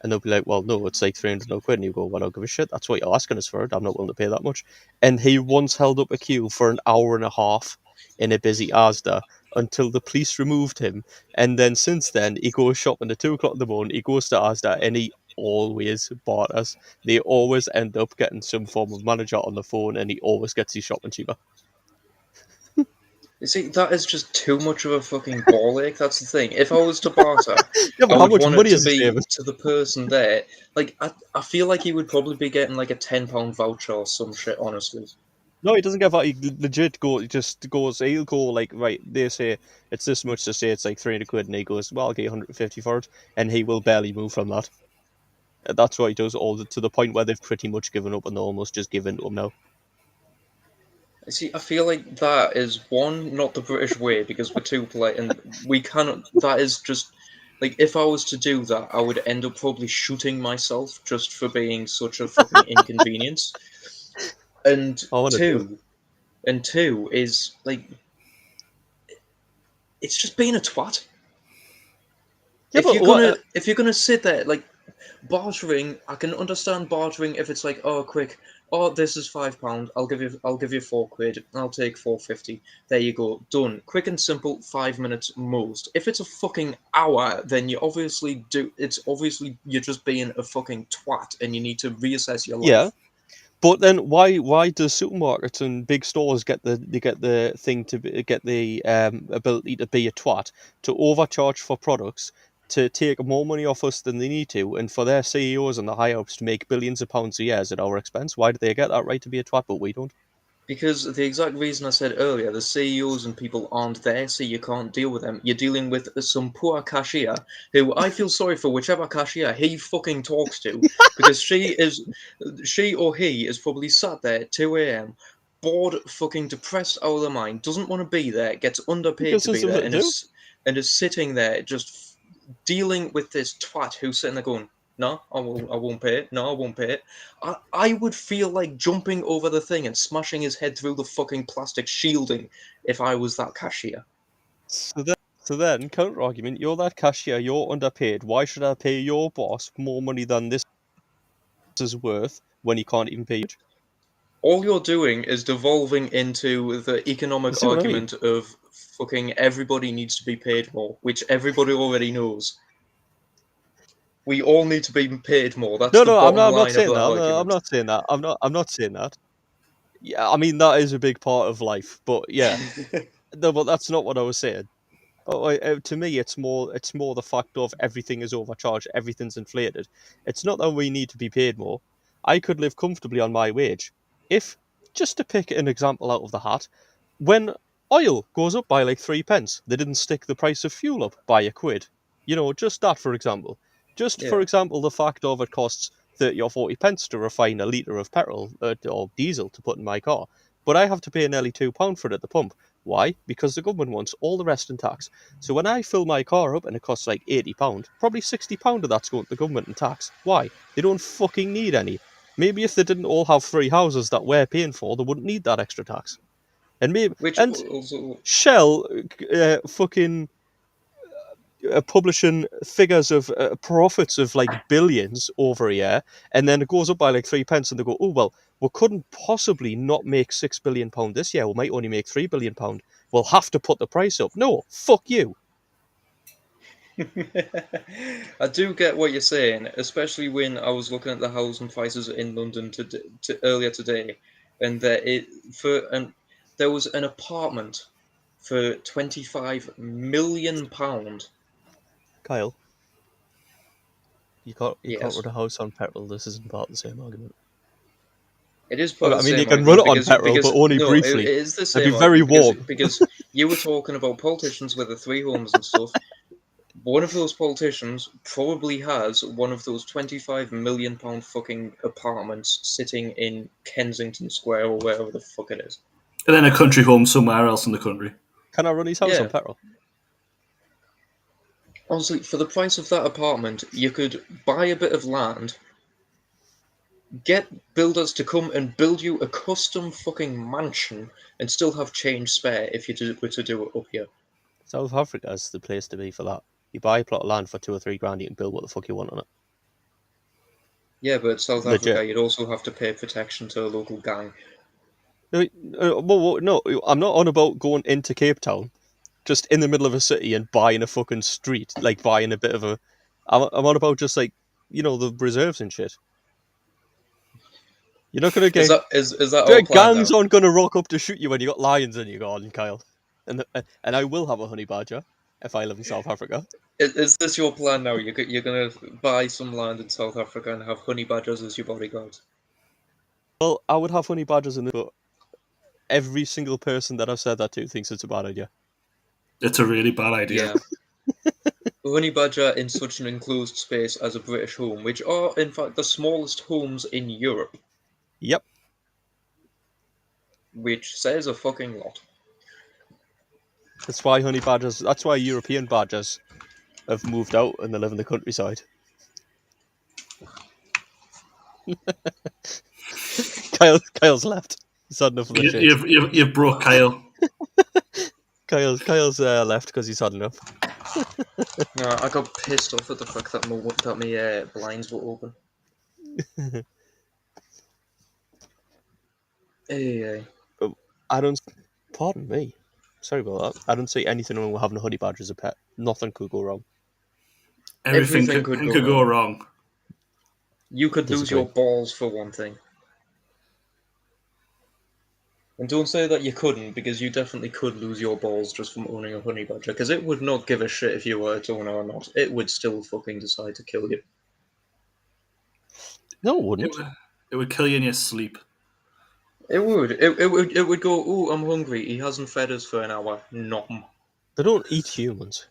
[SPEAKER 2] And they'll be like, well, no, it's like 300 quid. And you go, well, I don't give a shit. That's what you're asking us for it. I'm not willing to pay that much. And he once held up a queue for an hour and a half in a busy Asda until the police removed him. And then since then, he goes shopping at 2 o'clock in the morning. He goes to Asda and he always bought us. They always end up getting some form of manager on the phone and he always gets his shopping cheaper.
[SPEAKER 1] You see, that is just too much of a fucking ball ache. That's the thing. If I was to barter,
[SPEAKER 2] Yeah,
[SPEAKER 1] I
[SPEAKER 2] but how
[SPEAKER 1] would
[SPEAKER 2] much
[SPEAKER 1] want it
[SPEAKER 2] money
[SPEAKER 1] to
[SPEAKER 2] is he
[SPEAKER 1] be
[SPEAKER 2] saving?
[SPEAKER 1] to the person there. Like, I feel like he would probably be getting like a £10 voucher or some shit, honestly.
[SPEAKER 2] No, he doesn't get that. He legit just goes. He'll go like, right. They say it's this much. To say it's like 300 quid, and he goes, well, I'll get you 150 for it, and he will barely move from that. That's what he does to the point where they've pretty much given up and they're almost just giving to him now.
[SPEAKER 1] See, I feel like that is one, not the British way because we're too polite, and we cannot. That is just like if I was to do that, I would end up probably shooting myself just for being such a fucking inconvenience. And
[SPEAKER 2] I want to do it.
[SPEAKER 1] two is like it's just being a twat.
[SPEAKER 2] Yeah, but what?
[SPEAKER 1] If you're gonna sit there like bartering, I can understand bartering if it's like, oh, quick, oh, this is £5. I'll give you £4. I'll take 4.50. There you go, done. Quick and simple, 5 minutes most. If it's a fucking hour, then you obviously do. It's obviously you're just being a fucking twat, and you need to reassess your life.
[SPEAKER 2] Yeah. But then why does supermarkets and big stores get the thing to get the ability to be a twat, to overcharge for products, to take more money off us than they need to, and for their CEOs and the high ups to make billions of pounds a year at our expense? Why do they get that right to be a twat, but we don't?
[SPEAKER 1] Because the exact reason I said earlier, the CEOs and people aren't there, so you can't deal with them. You're dealing with some poor cashier who I feel sorry for whichever cashier he fucking talks to, because she or he is probably sat there at 2 a.m. bored, fucking depressed out of their mind, doesn't want to be there, gets underpaid
[SPEAKER 2] Because
[SPEAKER 1] to
[SPEAKER 2] there's
[SPEAKER 1] be there,
[SPEAKER 2] something to do.
[SPEAKER 1] and is sitting there just dealing with this twat who's sitting there going, no, I won't pay it. No, I won't pay it. I would feel like jumping over the thing and smashing his head through the fucking plastic shielding if I was that cashier.
[SPEAKER 2] So then, counter argument: you're that cashier, you're underpaid. Why should I pay your boss more money than this is worth when he can't even pay you?
[SPEAKER 1] All you're doing is devolving into the
[SPEAKER 2] You
[SPEAKER 1] economic
[SPEAKER 2] see what I mean?
[SPEAKER 1] argument of fucking everybody needs to be paid more, which everybody already knows. We all need to be paid more. That's
[SPEAKER 2] No,
[SPEAKER 1] the
[SPEAKER 2] no,
[SPEAKER 1] bottom
[SPEAKER 2] I'm not
[SPEAKER 1] line of
[SPEAKER 2] saying
[SPEAKER 1] that
[SPEAKER 2] that. I'm
[SPEAKER 1] argument.
[SPEAKER 2] not saying that. I'm not saying that. Yeah, I mean that is a big part of life, but yeah, no, but that's not what I was saying. To me, it's more the fact of everything is overcharged, everything's inflated. It's not that we need to be paid more. I could live comfortably on my wage if, just to pick an example out of the hat, when oil goes up by like 3 pence, they didn't stick the price of fuel up by a quid. You know, just that for example. Just for
[SPEAKER 1] Yeah.
[SPEAKER 2] example, the fact of it costs 30 or 40 pence to refine a litre of petrol or diesel to put in my car, but I have to pay nearly £2 for it at the pump. Why? Because the government wants all the rest in tax. So when I fill my car up and it costs like £80, probably £60 of that's going to the government in tax. Why? They don't fucking need any. Maybe if they didn't all have free houses that we're paying for, they wouldn't need that extra tax. And maybe
[SPEAKER 1] Which
[SPEAKER 2] and
[SPEAKER 1] also
[SPEAKER 2] Shell fucking publishing figures of profits of like billions over a year, and then it goes up by like 3 pence, and they go, "Oh well, we couldn't possibly not make £6 billion this year. We might only make £3 billion. We'll have to put the price up." No, fuck you.
[SPEAKER 1] I do get what you're saying, especially when I was looking at the housing prices in London earlier today, and there was an apartment for £25 million.
[SPEAKER 2] Kyle, you can't
[SPEAKER 1] Yes,
[SPEAKER 2] run a house on petrol. This isn't part of the same argument.
[SPEAKER 1] it is part
[SPEAKER 2] Okay,
[SPEAKER 1] of
[SPEAKER 2] I
[SPEAKER 1] the
[SPEAKER 2] mean, you
[SPEAKER 1] same
[SPEAKER 2] can run
[SPEAKER 1] argument
[SPEAKER 2] it on petrol, but only
[SPEAKER 1] no, it
[SPEAKER 2] briefly.
[SPEAKER 1] is the
[SPEAKER 2] It'd be
[SPEAKER 1] same
[SPEAKER 2] very
[SPEAKER 1] argument
[SPEAKER 2] warm.
[SPEAKER 1] because you were talking about politicians with the three homes and stuff. One of those politicians probably has one of those £25 million fucking apartments sitting in Kensington Square or wherever the fuck it is.
[SPEAKER 3] And then a country home somewhere else in the country.
[SPEAKER 2] Can I run his house on
[SPEAKER 1] Yeah,
[SPEAKER 2] petrol?
[SPEAKER 1] honestly, for the price of that apartment, you could buy a bit of land, get builders to come and build you a custom fucking mansion, and still have change spare if you were to do it up here.
[SPEAKER 2] South Africa's the place to be for that. You buy a plot of land for 2 or 3 grand, you can build what the fuck you want on it.
[SPEAKER 1] Yeah, but South
[SPEAKER 2] Legit.
[SPEAKER 1] Africa, you'd also have to pay protection to a local gang.
[SPEAKER 2] No, no, I'm not on about going into Cape Town, just in the middle of a city and buying a fucking street, like buying a bit of a. I'm on about just like, the reserves and shit. You're not gonna get
[SPEAKER 1] Is that our plan
[SPEAKER 2] gangs
[SPEAKER 1] now?
[SPEAKER 2] aren't gonna rock up to shoot you when you got lions in your garden, Kyle. And I will have a honey badger if I live in South Africa.
[SPEAKER 1] Is this your plan now? You're gonna buy some land in South Africa and have honey badgers as your bodyguards?
[SPEAKER 2] Well, I would have honey badgers in the. every single person that I've said that to thinks it's a bad idea.
[SPEAKER 3] It's a really bad idea.
[SPEAKER 1] Yeah. Honey badger in such an enclosed space as a British home, which are in fact the smallest homes in Europe,
[SPEAKER 2] Yep.
[SPEAKER 1] which says a fucking lot.
[SPEAKER 2] That's why that's why European badgers have moved out and they live in the countryside. Kyle's left. He's had enough of the shit.
[SPEAKER 3] You've broke Kyle.
[SPEAKER 2] Kyle's left because he's had enough.
[SPEAKER 1] I got pissed off at the fact that my blinds were open. Hey.
[SPEAKER 2] I don't. Pardon me. Sorry about that. I don't see anything wrong with having a honey badger as a pet. Nothing could go wrong.
[SPEAKER 3] Everything could go wrong.
[SPEAKER 1] You could lose your balls for one thing. And don't say that you couldn't, because you definitely could lose your balls just from owning a honey badger, because it would not give a shit if you were its owner or not. It would still fucking decide to kill you.
[SPEAKER 2] No, it wouldn't.
[SPEAKER 3] It would kill you in your sleep.
[SPEAKER 1] It would. It would go, "Oh, I'm hungry. He hasn't fed us for an hour. Nom."
[SPEAKER 2] They don't eat humans.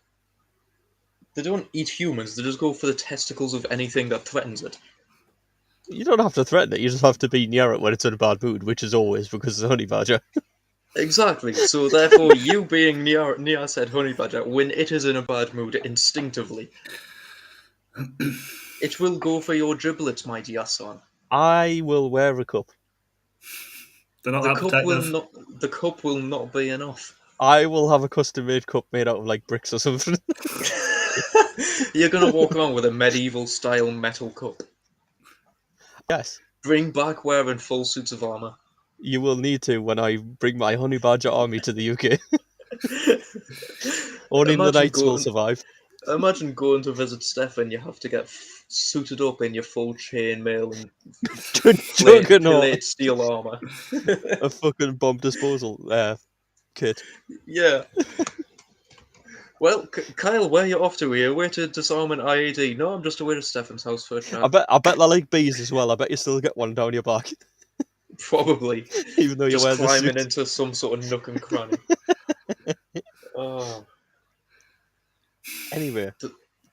[SPEAKER 1] They don't eat humans. They just go for the testicles of anything that threatens it.
[SPEAKER 2] You don't have to threaten it. You just have to be near it when it's in a bad mood, which is always because it's a honey badger.
[SPEAKER 1] Exactly. So therefore, you being near said honey badger, when it is in a bad mood, instinctively, it will go for your giblets, my dear son.
[SPEAKER 2] I will wear a cup.
[SPEAKER 3] They're not
[SPEAKER 1] The
[SPEAKER 3] that
[SPEAKER 1] cup
[SPEAKER 3] protective.
[SPEAKER 1] the cup will not be enough.
[SPEAKER 2] I will have a custom-made cup made out of like bricks or something.
[SPEAKER 1] You're gonna walk around with a medieval-style metal cup.
[SPEAKER 2] Yes.
[SPEAKER 1] Bring back wearing full suits of armor.
[SPEAKER 2] You will need to when I bring my honey badger army to the UK. Only the knights will survive.
[SPEAKER 1] Imagine going to visit Steph and you have to get suited up in your full chainmail and plate steel armor.
[SPEAKER 2] A fucking bomb disposal kit.
[SPEAKER 1] Yeah. Well, Kyle, where are you off to? Are you away to disarm an IED? No, I'm just away to Stefan's house for a chat.
[SPEAKER 2] I bet they're like bees as well. I bet you still get one down your back.
[SPEAKER 1] Probably.
[SPEAKER 2] Even though you're
[SPEAKER 1] just climbing into some sort of nook and cranny. Oh.
[SPEAKER 2] Anyway.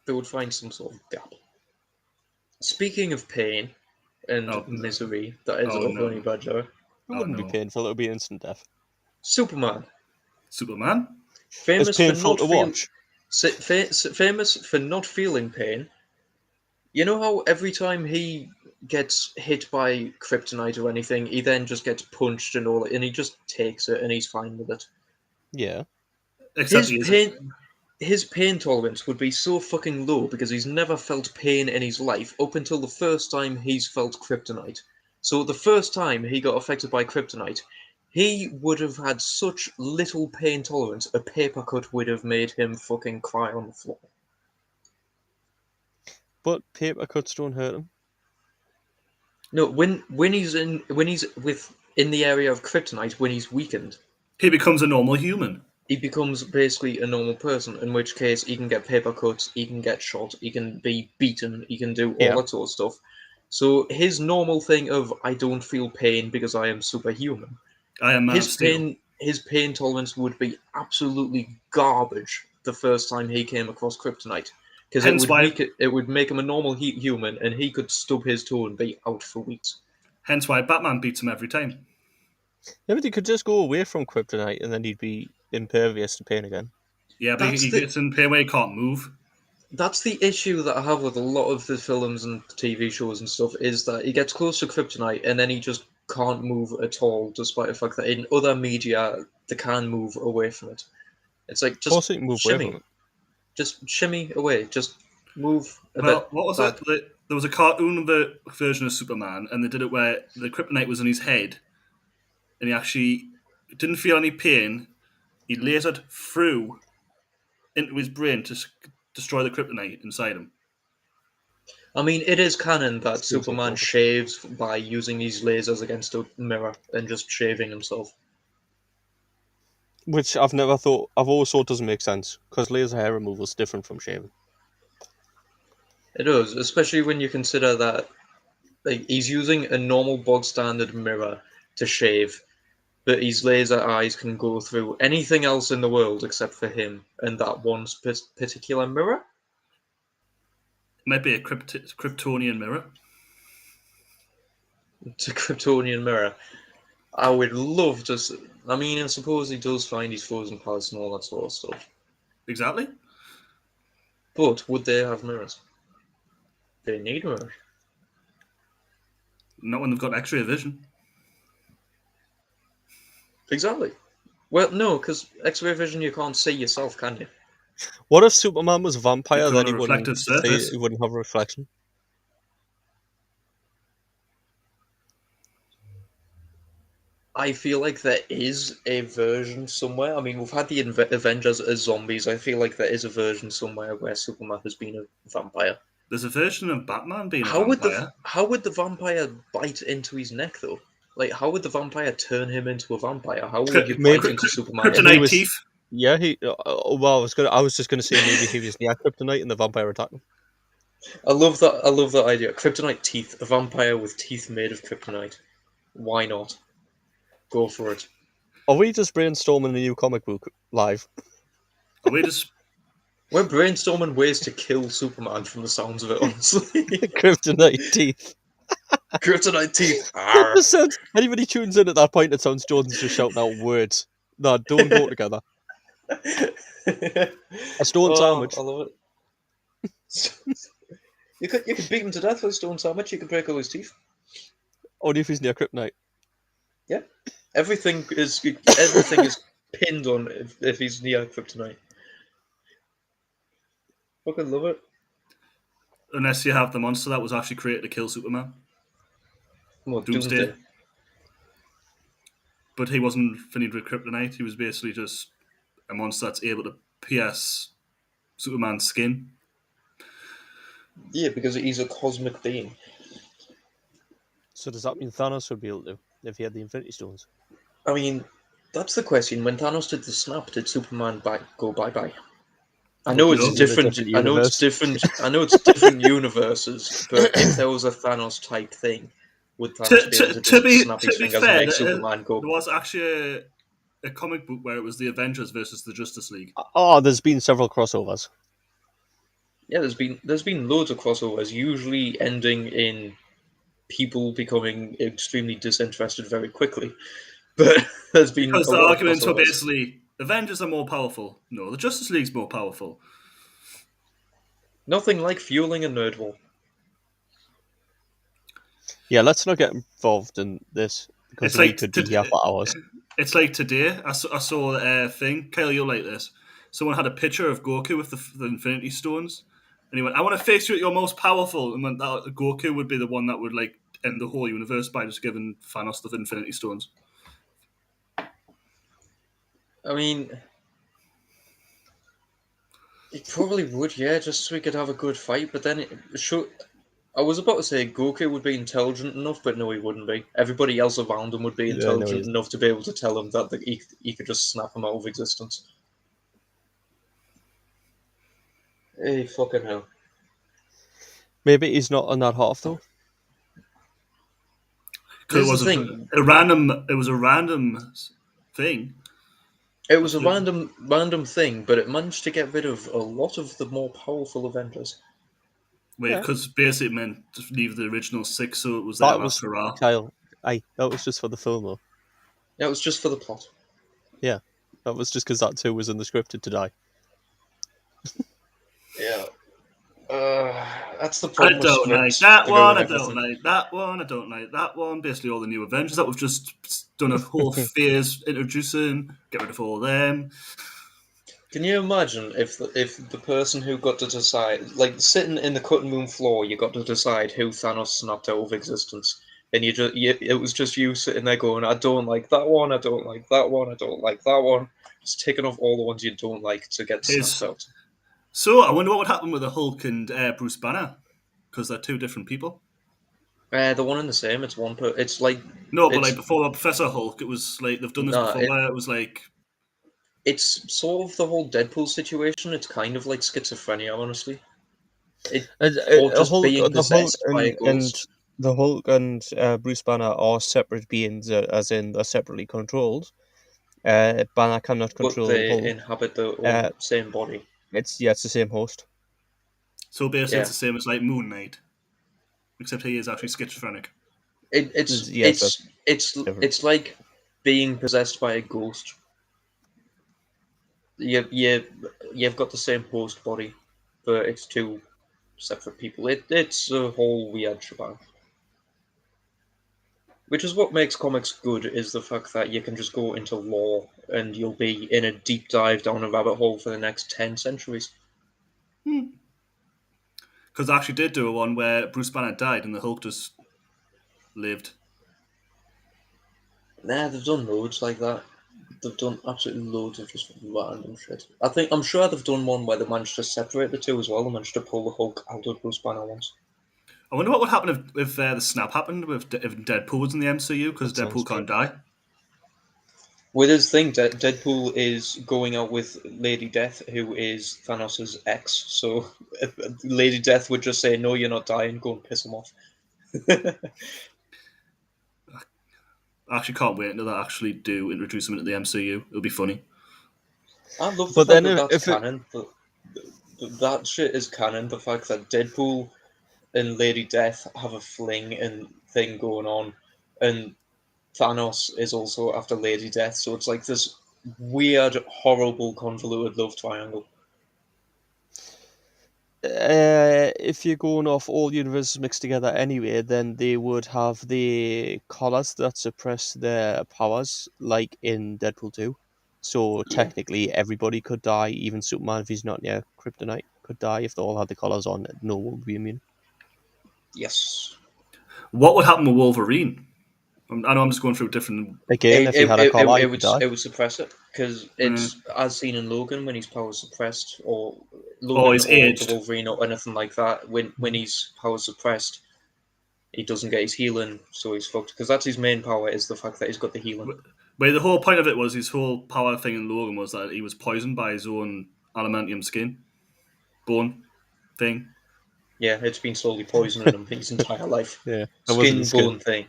[SPEAKER 1] They would find some sort of gap. Speaking of pain and misery, that is a honey badger.
[SPEAKER 2] It wouldn't be painful, it would be instant death.
[SPEAKER 1] Superman.
[SPEAKER 2] Famous for not
[SPEAKER 1] famous for not feeling pain. You know how every time he gets hit by kryptonite or anything, he then just gets punched and all, and he just takes it and he's fine with it.
[SPEAKER 2] Yeah.
[SPEAKER 1] His pain tolerance would be so fucking low because he's never felt pain in his life up until the first time he's felt kryptonite. So the first time he got affected by kryptonite, he would have had such little pain tolerance, a paper cut would have made him fucking cry on the floor.
[SPEAKER 2] But paper cuts don't hurt him.
[SPEAKER 1] No, when he's in the area of kryptonite, when he's weakened,
[SPEAKER 3] he becomes a normal human.
[SPEAKER 1] He becomes basically a normal person, in which case he can get paper cuts, he can get shot, he can be beaten, he can do all that sort of stuff. So his normal thing of, I don't feel pain because I am superhuman.
[SPEAKER 3] I am
[SPEAKER 1] his pain tolerance would be absolutely garbage the first time he came across kryptonite. Because it would make him a normal human, and he could stub his toe and be out for weeks.
[SPEAKER 3] Hence why Batman beats him every time.
[SPEAKER 2] Yeah, but he could just go away from kryptonite and then he'd be impervious to pain again.
[SPEAKER 3] Yeah, but he gets in pain where he can't move.
[SPEAKER 1] That's the issue that I have with a lot of the films and TV shows and stuff, is that he gets close to kryptonite and then he just can't move at all, despite the fact that in other media they can move away from it. It's like, just shimmy. Just shimmy away. Just move a bit.
[SPEAKER 3] What was it? There was a cartoon of the version of Superman, and they did it where the kryptonite was in his head, and he actually didn't feel any pain. He lasered through into his brain to destroy the kryptonite inside him.
[SPEAKER 1] I mean, it is canon that Superman shaves by using these lasers against a mirror and just shaving himself.
[SPEAKER 2] Which I've always thought doesn't make sense, because laser hair removal is different from shaving.
[SPEAKER 1] It does, especially when you consider that he's using a normal bog standard mirror to shave, but his laser eyes can go through anything else in the world except for him and that one particular mirror.
[SPEAKER 3] It might be a Kryptonian mirror.
[SPEAKER 1] It's a Kryptonian mirror. I would love to. I mean, I suppose he does find his frozen palace and all that sort of stuff.
[SPEAKER 3] Exactly.
[SPEAKER 1] But would they have mirrors? They need mirrors.
[SPEAKER 3] Not when they've got X-ray vision.
[SPEAKER 1] Exactly. Well, no, because X-ray vision you can't see yourself, can you?
[SPEAKER 2] What if Superman was a vampire?
[SPEAKER 3] It's
[SPEAKER 2] Then
[SPEAKER 3] on
[SPEAKER 2] he
[SPEAKER 3] a
[SPEAKER 2] wouldn't
[SPEAKER 3] reflective
[SPEAKER 2] see,
[SPEAKER 3] surface.
[SPEAKER 2] he wouldn't have a reflection.
[SPEAKER 1] I feel like there is a version somewhere. I mean, we've had the Avengers as zombies. I feel like there is a version somewhere where Superman has been a vampire.
[SPEAKER 3] There's a version of Batman being a
[SPEAKER 1] How would
[SPEAKER 3] vampire.
[SPEAKER 1] the vampire bite into his neck though? Like, how would the vampire turn him into a vampire? How would you
[SPEAKER 2] Maybe-
[SPEAKER 1] bite into Superman?
[SPEAKER 3] Kryptonite
[SPEAKER 2] was-
[SPEAKER 3] teeth.
[SPEAKER 2] Yeah, well, I was just gonna say maybe he was near kryptonite and the vampire attacked him.
[SPEAKER 1] I love that. I love that idea. Kryptonite teeth. A vampire with teeth made of kryptonite. Why not? Go for it.
[SPEAKER 2] Are we just brainstorming a new comic book live?
[SPEAKER 3] Are we just?
[SPEAKER 1] We're brainstorming ways to kill Superman from the sounds of it, honestly.
[SPEAKER 2] Kryptonite teeth.
[SPEAKER 1] Kryptonite teeth. Arr.
[SPEAKER 2] It sounds, anybody tunes in at that point, it sounds Jordan's just shouting out words that don't go together. A stone sandwich.
[SPEAKER 1] I love it. You could beat him to death with a stone sandwich. You could break all his teeth.
[SPEAKER 2] Only if he's near kryptonite.
[SPEAKER 1] Yeah, everything is pinned on if he's near kryptonite. Fucking love it.
[SPEAKER 3] Unless you have the monster that was actually created to kill Superman,
[SPEAKER 1] What,
[SPEAKER 3] Doomsday. But he wasn't finished with kryptonite. He was basically just a monster that's able to pierce Superman's skin.
[SPEAKER 1] Yeah, because he's a cosmic being.
[SPEAKER 2] So does that mean Thanos would be able to if he had the Infinity Stones?
[SPEAKER 1] I mean, that's the question. When Thanos did the snap, did Superman go bye-bye? I know it's
[SPEAKER 3] No.
[SPEAKER 1] different.
[SPEAKER 2] In a different
[SPEAKER 1] I know it's
[SPEAKER 2] universe.
[SPEAKER 1] different. I know it's different universes. But if there was a Thanos type thing, would Thanos be able to just snap his fingers and make Superman go?
[SPEAKER 3] there was actually a comic book where it was the Avengers versus the Justice League.
[SPEAKER 2] Oh, there's been several crossovers.
[SPEAKER 1] Yeah, there's been loads of crossovers, usually ending in people becoming extremely disinterested very quickly. But there's been
[SPEAKER 3] Because
[SPEAKER 1] a
[SPEAKER 3] the
[SPEAKER 1] lot of
[SPEAKER 3] arguments were
[SPEAKER 1] crossovers.
[SPEAKER 3] basically Avengers are more powerful. No, the Justice League's more powerful.
[SPEAKER 1] Nothing like fueling a nerd war.
[SPEAKER 2] Yeah, let's not get involved in this because
[SPEAKER 3] It's
[SPEAKER 2] we
[SPEAKER 3] like
[SPEAKER 2] could be here for hours.
[SPEAKER 3] It's like today, I saw a thing. Kyle, you'll like this. Someone had a picture of Goku with the Infinity Stones, and he went, "I want to face you at your most powerful." And then that Goku would be the one that would like end the whole universe by just giving Thanos the Infinity Stones.
[SPEAKER 1] I mean, it probably would, yeah, just so we could have a good fight. But then I was about to say Goku would be intelligent enough, but no, he wouldn't be. Everybody else around him would be
[SPEAKER 2] Yeah, no,
[SPEAKER 1] intelligent
[SPEAKER 2] he isn't.
[SPEAKER 1] enough to be able to tell him that he could just snap him out of existence. Hey, fucking hell.
[SPEAKER 2] Maybe he's not on that half though.
[SPEAKER 3] Because
[SPEAKER 1] Here's
[SPEAKER 3] it
[SPEAKER 1] the
[SPEAKER 3] was
[SPEAKER 1] thing.
[SPEAKER 3] a random. It was a random thing.
[SPEAKER 1] It was a random thing, but it managed to get rid of a lot of the more powerful Avengers.
[SPEAKER 3] Because basically it meant just leave the original six, so it was
[SPEAKER 2] That
[SPEAKER 3] there
[SPEAKER 2] was
[SPEAKER 3] after all.
[SPEAKER 2] Kyle. That was just for the film though.
[SPEAKER 1] Yeah, it was just for the plot.
[SPEAKER 2] Yeah, that was just because that too was in the scripted to die.
[SPEAKER 1] Yeah. That's the
[SPEAKER 3] I
[SPEAKER 1] problem.
[SPEAKER 3] don't
[SPEAKER 1] with
[SPEAKER 3] like
[SPEAKER 1] scripts.
[SPEAKER 3] that
[SPEAKER 1] They
[SPEAKER 3] one.
[SPEAKER 1] ruin
[SPEAKER 3] I don't
[SPEAKER 1] everything.
[SPEAKER 3] like that one. I don't like that one. Basically, all the new Avengers that we've just done a whole phase introducing. Get rid of all them.
[SPEAKER 1] Can you imagine if the person who got to decide, like sitting in the cutting room floor, you got to decide who Thanos snapped out of existence, and it was just you sitting there going, I don't like that one, I don't like that one, I don't like that one, just taking off all the ones you don't like to get snapped out.
[SPEAKER 3] So I wonder what would happen with the Hulk and Bruce Banner, because they're two different people.
[SPEAKER 1] The one and the same. It's one per. It's like
[SPEAKER 3] No, but
[SPEAKER 1] it's,
[SPEAKER 3] like before Professor Hulk, it was like they've done this
[SPEAKER 1] Nah,
[SPEAKER 3] before. Where it was like
[SPEAKER 1] it's sort of the whole Deadpool situation. It's kind of like schizophrenia, honestly. Or just being
[SPEAKER 2] The Hulk
[SPEAKER 1] possessed by a
[SPEAKER 2] and
[SPEAKER 1] ghost.
[SPEAKER 2] the Hulk and Bruce Banner are separate beings, as in they're separately controlled. Banner cannot
[SPEAKER 1] But
[SPEAKER 2] control
[SPEAKER 1] they
[SPEAKER 2] Hulk.
[SPEAKER 1] inhabit their
[SPEAKER 2] Uh,
[SPEAKER 1] own same body.
[SPEAKER 2] it's the same host.
[SPEAKER 3] So basically, it's
[SPEAKER 1] Yeah.
[SPEAKER 3] the same as like Moon Knight, except he is actually schizophrenic.
[SPEAKER 1] It's
[SPEAKER 2] Yes, that's
[SPEAKER 1] it's it's
[SPEAKER 2] different.
[SPEAKER 1] it's like being possessed by a ghost. You've got the same host body, but it's two separate people. It's a whole weird shebang. Which is what makes comics good, is the fact that you can just go into lore and you'll be in a deep dive down a rabbit hole for the next 10 centuries.
[SPEAKER 3] Because I actually did do a one where Bruce Banner died and the Hulk just lived.
[SPEAKER 1] Nah, they've done loads like that. They've done absolutely loads of just random shit. I'm sure they've done one where they managed to separate the two as well. They managed to pull the Hulk out of Bruce Banner once.
[SPEAKER 3] I wonder what would happen if the snap happened if Deadpool was in the MCU because
[SPEAKER 2] That sounds
[SPEAKER 3] Deadpool can't die.
[SPEAKER 1] With his thing, Deadpool is going out with Lady Death, who is Thanos' ex. So Lady Death would just say, "No, you're not dying. Go and piss him off."
[SPEAKER 3] I actually can't wait until they actually do introduce him into the MCU. It'll be funny.
[SPEAKER 1] I love the
[SPEAKER 2] But
[SPEAKER 1] fact
[SPEAKER 2] then
[SPEAKER 1] that that's
[SPEAKER 2] if it,
[SPEAKER 1] canon. That shit is canon. The fact that Deadpool and Lady Death have a fling and thing going on, and Thanos is also after Lady Death. So it's like this weird, horrible, convoluted love triangle.
[SPEAKER 2] if you're going off all universes mixed together anyway, then they would have the collars that suppress their powers, like in Deadpool 2. So
[SPEAKER 1] Yeah.
[SPEAKER 2] technically, everybody could die. Even Superman, if he's not near kryptonite, could die if they all had the collars on. No one would be immune.
[SPEAKER 1] Yes.
[SPEAKER 3] What would happen with Wolverine? I know I'm just going through different.
[SPEAKER 2] Again, if he had a collar, he could die.
[SPEAKER 1] It would suppress it because
[SPEAKER 3] Uh,
[SPEAKER 1] it's as seen in Logan when his power's suppressed, or
[SPEAKER 3] oh,
[SPEAKER 1] Logan
[SPEAKER 3] he's
[SPEAKER 1] or the
[SPEAKER 3] aged.
[SPEAKER 1] Wolverine or anything like that. When his power's suppressed, he doesn't get his healing, so he's fucked. Because that's his main power, is the fact that he's got the healing.
[SPEAKER 3] But the whole point of it was his whole power thing in Logan was that he was poisoned by his own adamantium skin bone thing.
[SPEAKER 1] Yeah, it's been slowly poisoning him his entire life.
[SPEAKER 2] Yeah, it wasn't
[SPEAKER 1] Skin
[SPEAKER 2] his skin.
[SPEAKER 1] bone thing.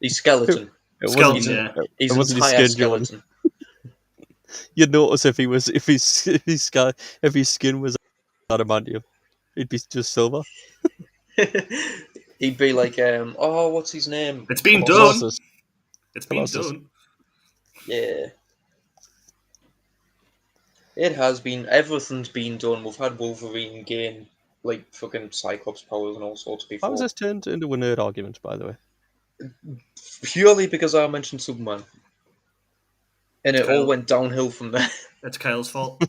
[SPEAKER 1] His skeleton.
[SPEAKER 2] It
[SPEAKER 3] Skeleton,
[SPEAKER 1] His,
[SPEAKER 2] wasn't.
[SPEAKER 3] yeah.
[SPEAKER 2] It
[SPEAKER 1] his
[SPEAKER 2] wasn't his
[SPEAKER 1] entire
[SPEAKER 2] skin, John.
[SPEAKER 1] skeleton.
[SPEAKER 2] You'd notice if his skin was adamantium, it'd be just silver.
[SPEAKER 1] He'd be like, oh, what's his name?
[SPEAKER 3] It's been
[SPEAKER 1] Colossus.
[SPEAKER 3] done.
[SPEAKER 2] Colossus.
[SPEAKER 3] It's been
[SPEAKER 2] Colossus.
[SPEAKER 3] done.
[SPEAKER 1] Yeah. It has been. Everything's been done. We've had Wolverine gain, like, fucking Cyclops powers and all sorts
[SPEAKER 2] How was
[SPEAKER 1] before.
[SPEAKER 2] this turned into a nerd argument, by the way?
[SPEAKER 1] Purely because I mentioned Superman. And it all
[SPEAKER 3] Kyle.
[SPEAKER 1] went downhill from there.
[SPEAKER 3] It's Kyle's fault.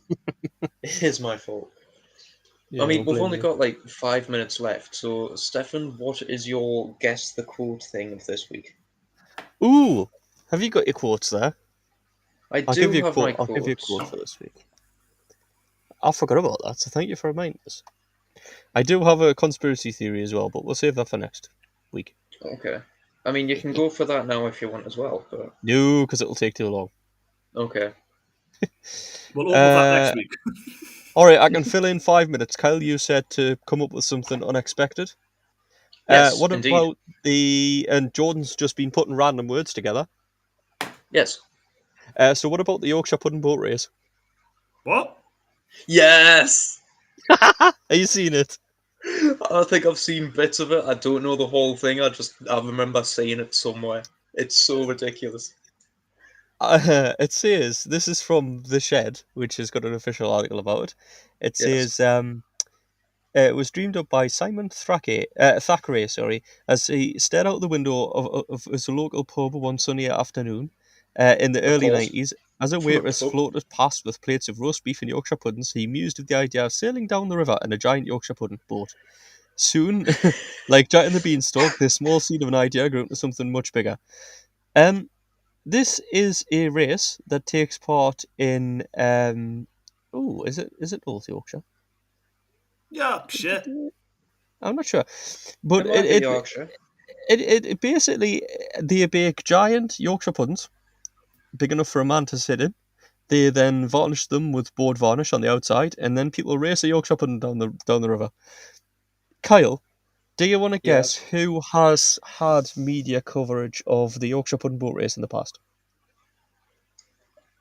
[SPEAKER 1] It is my fault.
[SPEAKER 2] Yeah,
[SPEAKER 1] I mean,
[SPEAKER 2] don't
[SPEAKER 1] we've
[SPEAKER 2] blame
[SPEAKER 1] only
[SPEAKER 2] you.
[SPEAKER 1] got like 5 minutes left. So, Stefan, what is your guess the quote thing of this week?
[SPEAKER 2] Ooh, have you got your quotes there?
[SPEAKER 1] I
[SPEAKER 2] I'll
[SPEAKER 1] do
[SPEAKER 2] give you a
[SPEAKER 1] have my
[SPEAKER 2] quote. I'll give you a
[SPEAKER 1] quotes.
[SPEAKER 2] quote for this week. I forgot about that, so thank you for reminding us. I do have a conspiracy theory as well, but we'll save that for next week.
[SPEAKER 1] Okay. I mean, you can go for that now if you want as well, but
[SPEAKER 2] No, because it'll take too long.
[SPEAKER 1] okay.
[SPEAKER 3] We'll open with that next week.
[SPEAKER 2] All right, I can fill in 5 minutes. Kyle, you said to come up with something unexpected.
[SPEAKER 1] Yes,
[SPEAKER 2] What
[SPEAKER 1] indeed.
[SPEAKER 2] about and Jordan's just been putting random words together.
[SPEAKER 1] Yes.
[SPEAKER 2] So what about the Yorkshire Pudding boat race?
[SPEAKER 3] What?
[SPEAKER 1] Yes!
[SPEAKER 2] Are you seeing it?
[SPEAKER 1] I think I've seen bits of it. I don't know the whole thing. I remember seeing it somewhere. It's so ridiculous.
[SPEAKER 2] It says, this is from The Shed, which has got an official article about it. It
[SPEAKER 1] Yes.
[SPEAKER 2] says, it was dreamed up by Simon Thackeray, as he stared out the window of his local pub one sunny afternoon in the
[SPEAKER 1] Of
[SPEAKER 2] early
[SPEAKER 1] course.
[SPEAKER 2] 90s. As a waitress
[SPEAKER 1] Pub.
[SPEAKER 2] floated past with plates of roast beef and Yorkshire puddings, he mused at the idea of sailing down the river in a giant Yorkshire pudding boat. Soon, like Jack and the Beanstalk, this small seed of an idea grew into something much bigger. This is a race that takes part in. Is it North Yorkshire?
[SPEAKER 3] Yeah, shit.
[SPEAKER 2] I'm not sure, but
[SPEAKER 1] It might be Yorkshire.
[SPEAKER 2] it basically they bake giant Yorkshire puddings, big enough for a man to sit in. They then varnish them with board varnish on the outside, and then people race a Yorkshire pudding down the river. Kyle, Do you want to
[SPEAKER 1] Yes.
[SPEAKER 2] guess who has had media coverage of the Yorkshire Pudding Boat Race in the past?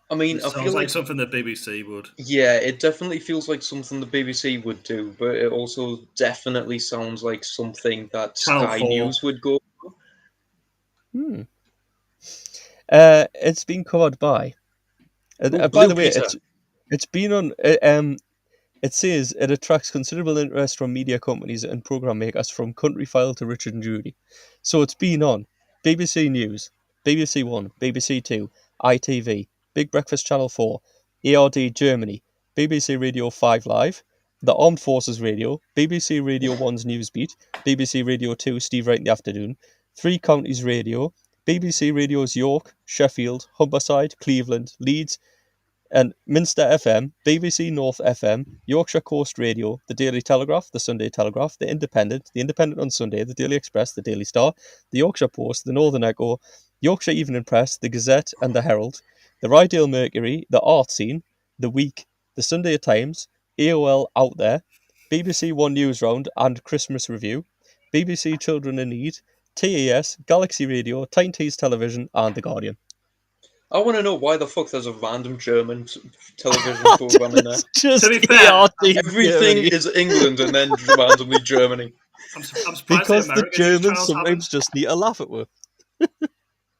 [SPEAKER 1] I mean,
[SPEAKER 3] It
[SPEAKER 1] I
[SPEAKER 3] sounds
[SPEAKER 1] feel
[SPEAKER 3] like
[SPEAKER 1] like
[SPEAKER 3] something the BBC would.
[SPEAKER 1] yeah, it definitely feels like something the BBC would do, but it also definitely sounds like something that
[SPEAKER 3] Channel
[SPEAKER 1] Sky
[SPEAKER 3] 4.
[SPEAKER 1] News would go.
[SPEAKER 2] Hmm. It's been covered by.
[SPEAKER 1] Oh,
[SPEAKER 2] By
[SPEAKER 1] Blue
[SPEAKER 2] the way,
[SPEAKER 1] Peter.
[SPEAKER 2] it's been on. It says it attracts considerable interest from media companies and program makers from Countryfile to Richard and Judy. So it's been on BBC News, BBC One, BBC Two, ITV, Big Breakfast Channel 4, ARD Germany, BBC Radio 5 Live, the Armed Forces Radio, BBC Radio 1's Newsbeat, BBC Radio 2 Steve Wright in the Afternoon, Three Counties Radio, BBC Radio's York, Sheffield, Humberside, Cleveland, Leeds, and Minster FM, BBC North FM, Yorkshire Coast Radio, the Daily Telegraph, the Sunday Telegraph, the Independent on Sunday, the Daily Express, the Daily Star, the Yorkshire Post, the Northern Echo, Yorkshire Evening Press, the Gazette and the Herald, the Rydale Mercury, the Art Scene, the Week, the Sunday Times, AOL Out There, BBC One News Round and Christmas Review, BBC Children in Need, TAS, Galaxy Radio, Tyne Tees Television, and The Guardian.
[SPEAKER 1] I want to know why the fuck there's a random German television program in there.
[SPEAKER 2] It's just
[SPEAKER 3] To be fair,
[SPEAKER 2] ARD
[SPEAKER 1] Everything
[SPEAKER 2] Germany.
[SPEAKER 1] is England and then randomly Germany.
[SPEAKER 3] I'm surprised
[SPEAKER 2] Because
[SPEAKER 3] the
[SPEAKER 2] the
[SPEAKER 3] American news
[SPEAKER 2] Germans
[SPEAKER 3] channels
[SPEAKER 2] sometimes just need to laugh at me.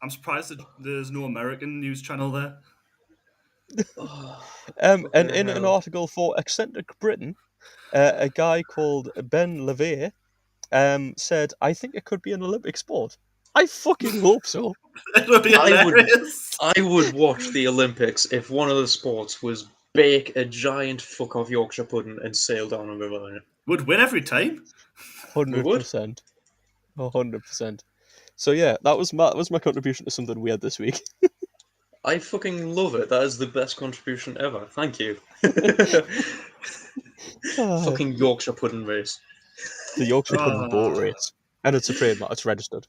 [SPEAKER 3] I'm surprised that there's no American news channel there.
[SPEAKER 2] And
[SPEAKER 1] Fucking
[SPEAKER 2] in an
[SPEAKER 1] hell.
[SPEAKER 2] article for Eccentric Britain, a guy called Ben Levay said, "I think it could be an Olympic sport." I fucking hope so.
[SPEAKER 3] It would be
[SPEAKER 1] I would-
[SPEAKER 3] hilarious.
[SPEAKER 1] I would watch the Olympics if one of the sports was bake a giant fuck off Yorkshire pudding and sail down a river in it.
[SPEAKER 3] Would win every time.
[SPEAKER 2] 100%. 100%. So yeah, that was my contribution to something weird this week.
[SPEAKER 1] I fucking love it. That is the best contribution ever. Thank you. Fucking Yorkshire pudding race.
[SPEAKER 2] The Yorkshire Pudding Boat Race, and it's a trademark. It's registered.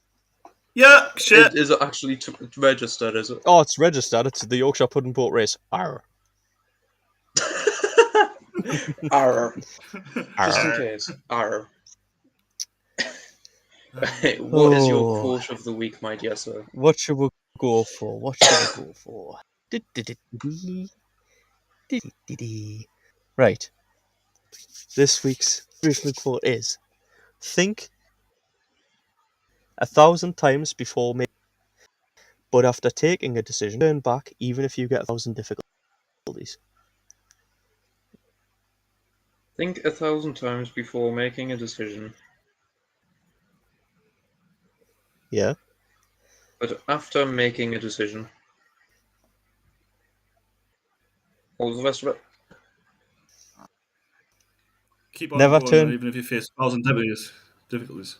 [SPEAKER 3] Yeah, shit.
[SPEAKER 1] Is it actually registered, is it?
[SPEAKER 2] Oh, it's registered. It's the Yorkshire Pudding Boat Race. Arr.
[SPEAKER 1] Arr. Just in
[SPEAKER 2] Arr.
[SPEAKER 1] case. Arr. What is your
[SPEAKER 2] Oh.
[SPEAKER 1] quote of the week, my dear sir?
[SPEAKER 2] What should we go for? Right. This week's briefing quote is: think 1,000 times before making, but after taking a decision, turn back even if you get 1,000 difficulties.
[SPEAKER 1] Think 1,000 times before making a decision,
[SPEAKER 2] Yeah.
[SPEAKER 1] but after making a decision. What was the rest of it?
[SPEAKER 3] Keep on
[SPEAKER 2] Never
[SPEAKER 3] going,
[SPEAKER 2] turn-
[SPEAKER 3] even if you face 1,000 difficulties.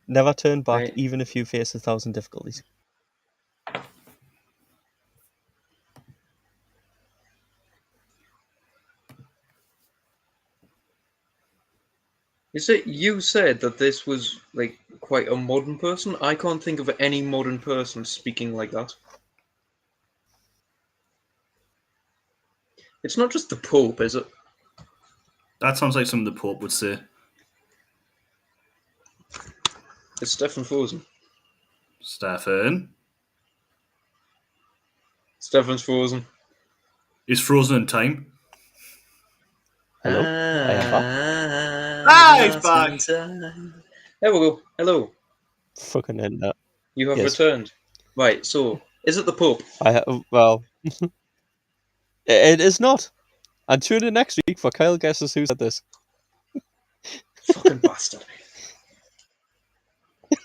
[SPEAKER 2] Never turn back
[SPEAKER 1] Right.
[SPEAKER 2] even if you face 1,000 difficulties.
[SPEAKER 1] Is it you said that this was like quite a modern person? I can't think of any modern person speaking like that. It's not just the Pope, is it?
[SPEAKER 3] That sounds like something the Pope would say.
[SPEAKER 1] It's Stefan Frozen.
[SPEAKER 3] Stefan.
[SPEAKER 1] Stefan's frozen.
[SPEAKER 3] He's frozen in time.
[SPEAKER 2] Hello? I am back.
[SPEAKER 3] Ah, he's back.
[SPEAKER 1] There we go. Hello.
[SPEAKER 2] Fucking internet.
[SPEAKER 1] You have
[SPEAKER 2] Yes.
[SPEAKER 1] returned. Right, so, is it the Pope?
[SPEAKER 2] Well, it is not. And tune in next week for Kyle guesses who said this.
[SPEAKER 1] Fucking bastard.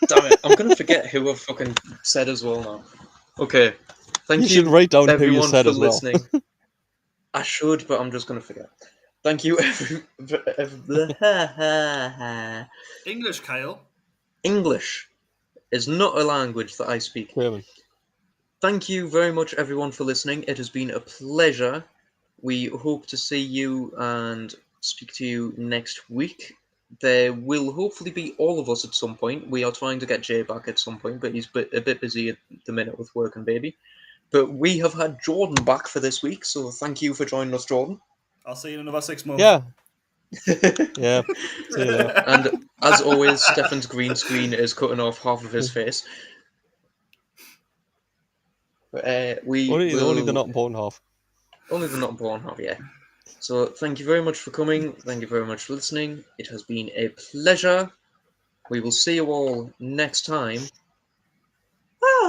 [SPEAKER 1] Damn it, I'm gonna forget who I've fucking said as well now. Okay. Thank
[SPEAKER 2] You
[SPEAKER 1] you,
[SPEAKER 2] should write down who you
[SPEAKER 1] everyone,
[SPEAKER 2] said
[SPEAKER 1] for
[SPEAKER 2] as well.
[SPEAKER 1] listening. I should, but I'm just gonna forget. Thank you,
[SPEAKER 3] English, Kyle.
[SPEAKER 1] English is not a language that I speak.
[SPEAKER 2] German.
[SPEAKER 1] Thank you very much, everyone, for listening. It has been a pleasure. We hope to see you and speak to you next week. There will hopefully be all of us at some point. We are trying to get Jay back at some point, but he's a bit busy at the minute with work and baby. But we have had Jordan back for this week, so thank you for joining us, Jordan.
[SPEAKER 3] I'll see you in another 6 months.
[SPEAKER 2] Yeah. Yeah. See you later.
[SPEAKER 1] And as always, Stefan's green screen is cutting off half of his face. We
[SPEAKER 2] Only
[SPEAKER 1] will
[SPEAKER 2] the not important half.
[SPEAKER 1] only the not important half, yeah. So thank you very much for coming. Thank you very much for listening. It has been a pleasure. We will see you all next time.